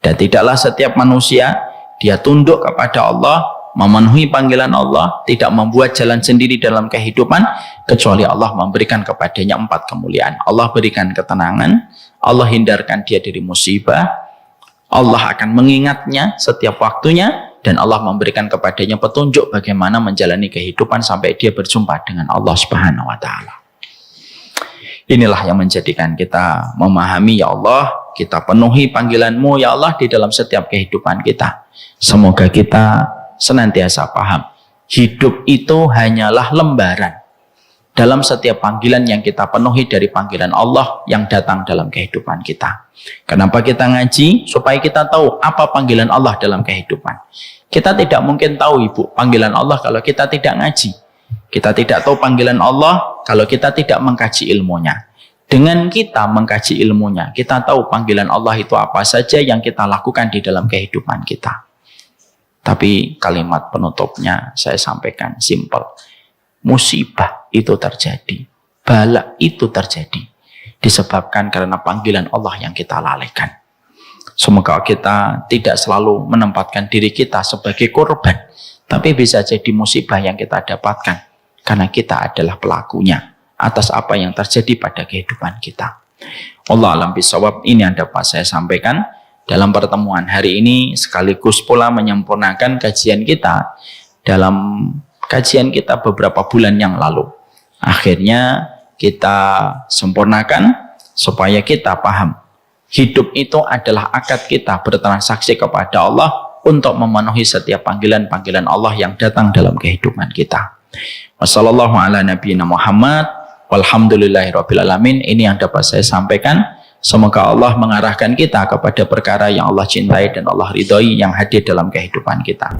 Dan tidaklah setiap manusia dia tunduk kepada Allah, memenuhi panggilan Allah, tidak membuat jalan sendiri dalam kehidupan, kecuali Allah memberikan kepadanya 4 kemuliaan. Allah berikan ketenangan, Allah hindarkan dia dari musibah, Allah akan mengingatnya setiap waktunya, dan Allah memberikan kepadanya petunjuk bagaimana menjalani kehidupan sampai dia berjumpa dengan Allah Subhanahu wa Ta'ala. Inilah yang menjadikan kita memahami, ya Allah, kita penuhi panggilan-Mu ya Allah di dalam setiap kehidupan kita. Semoga kita senantiasa paham, hidup itu hanyalah lembaran dalam setiap panggilan yang kita penuhi dari panggilan Allah yang datang dalam kehidupan kita. Kenapa kita ngaji? Supaya kita tahu apa panggilan Allah dalam kehidupan. Kita tidak mungkin tahu, Ibu, panggilan Allah kalau kita tidak ngaji. Kita tidak tahu panggilan Allah kalau kita tidak mengkaji ilmunya. Dengan kita mengkaji ilmunya, kita tahu panggilan Allah itu apa saja yang kita lakukan di dalam kehidupan kita. Tapi kalimat penutupnya saya sampaikan simpel. Musibah itu terjadi, bala itu terjadi disebabkan karena panggilan Allah yang kita lalaikan. Semoga kita tidak selalu menempatkan diri kita sebagai korban, tapi bisa jadi musibah yang kita dapatkan karena kita adalah pelakunya atas apa yang terjadi pada kehidupan kita. Allah alam bisawab, ini yang dapat saya sampaikan dalam pertemuan hari ini, sekaligus pula menyempurnakan kajian kita dalam kajian kita beberapa bulan yang lalu. Akhirnya kita sempurnakan supaya kita paham hidup itu adalah akad kita bertransaksi kepada Allah untuk memenuhi setiap panggilan-panggilan Allah yang datang dalam kehidupan kita. Wassallallahu ala nabiyina Muhammad walhamdulillahirabbil alamin. Ini yang dapat saya sampaikan. Semoga Allah mengarahkan kita kepada perkara yang Allah cintai dan Allah ridhoi yang hadir dalam kehidupan kita.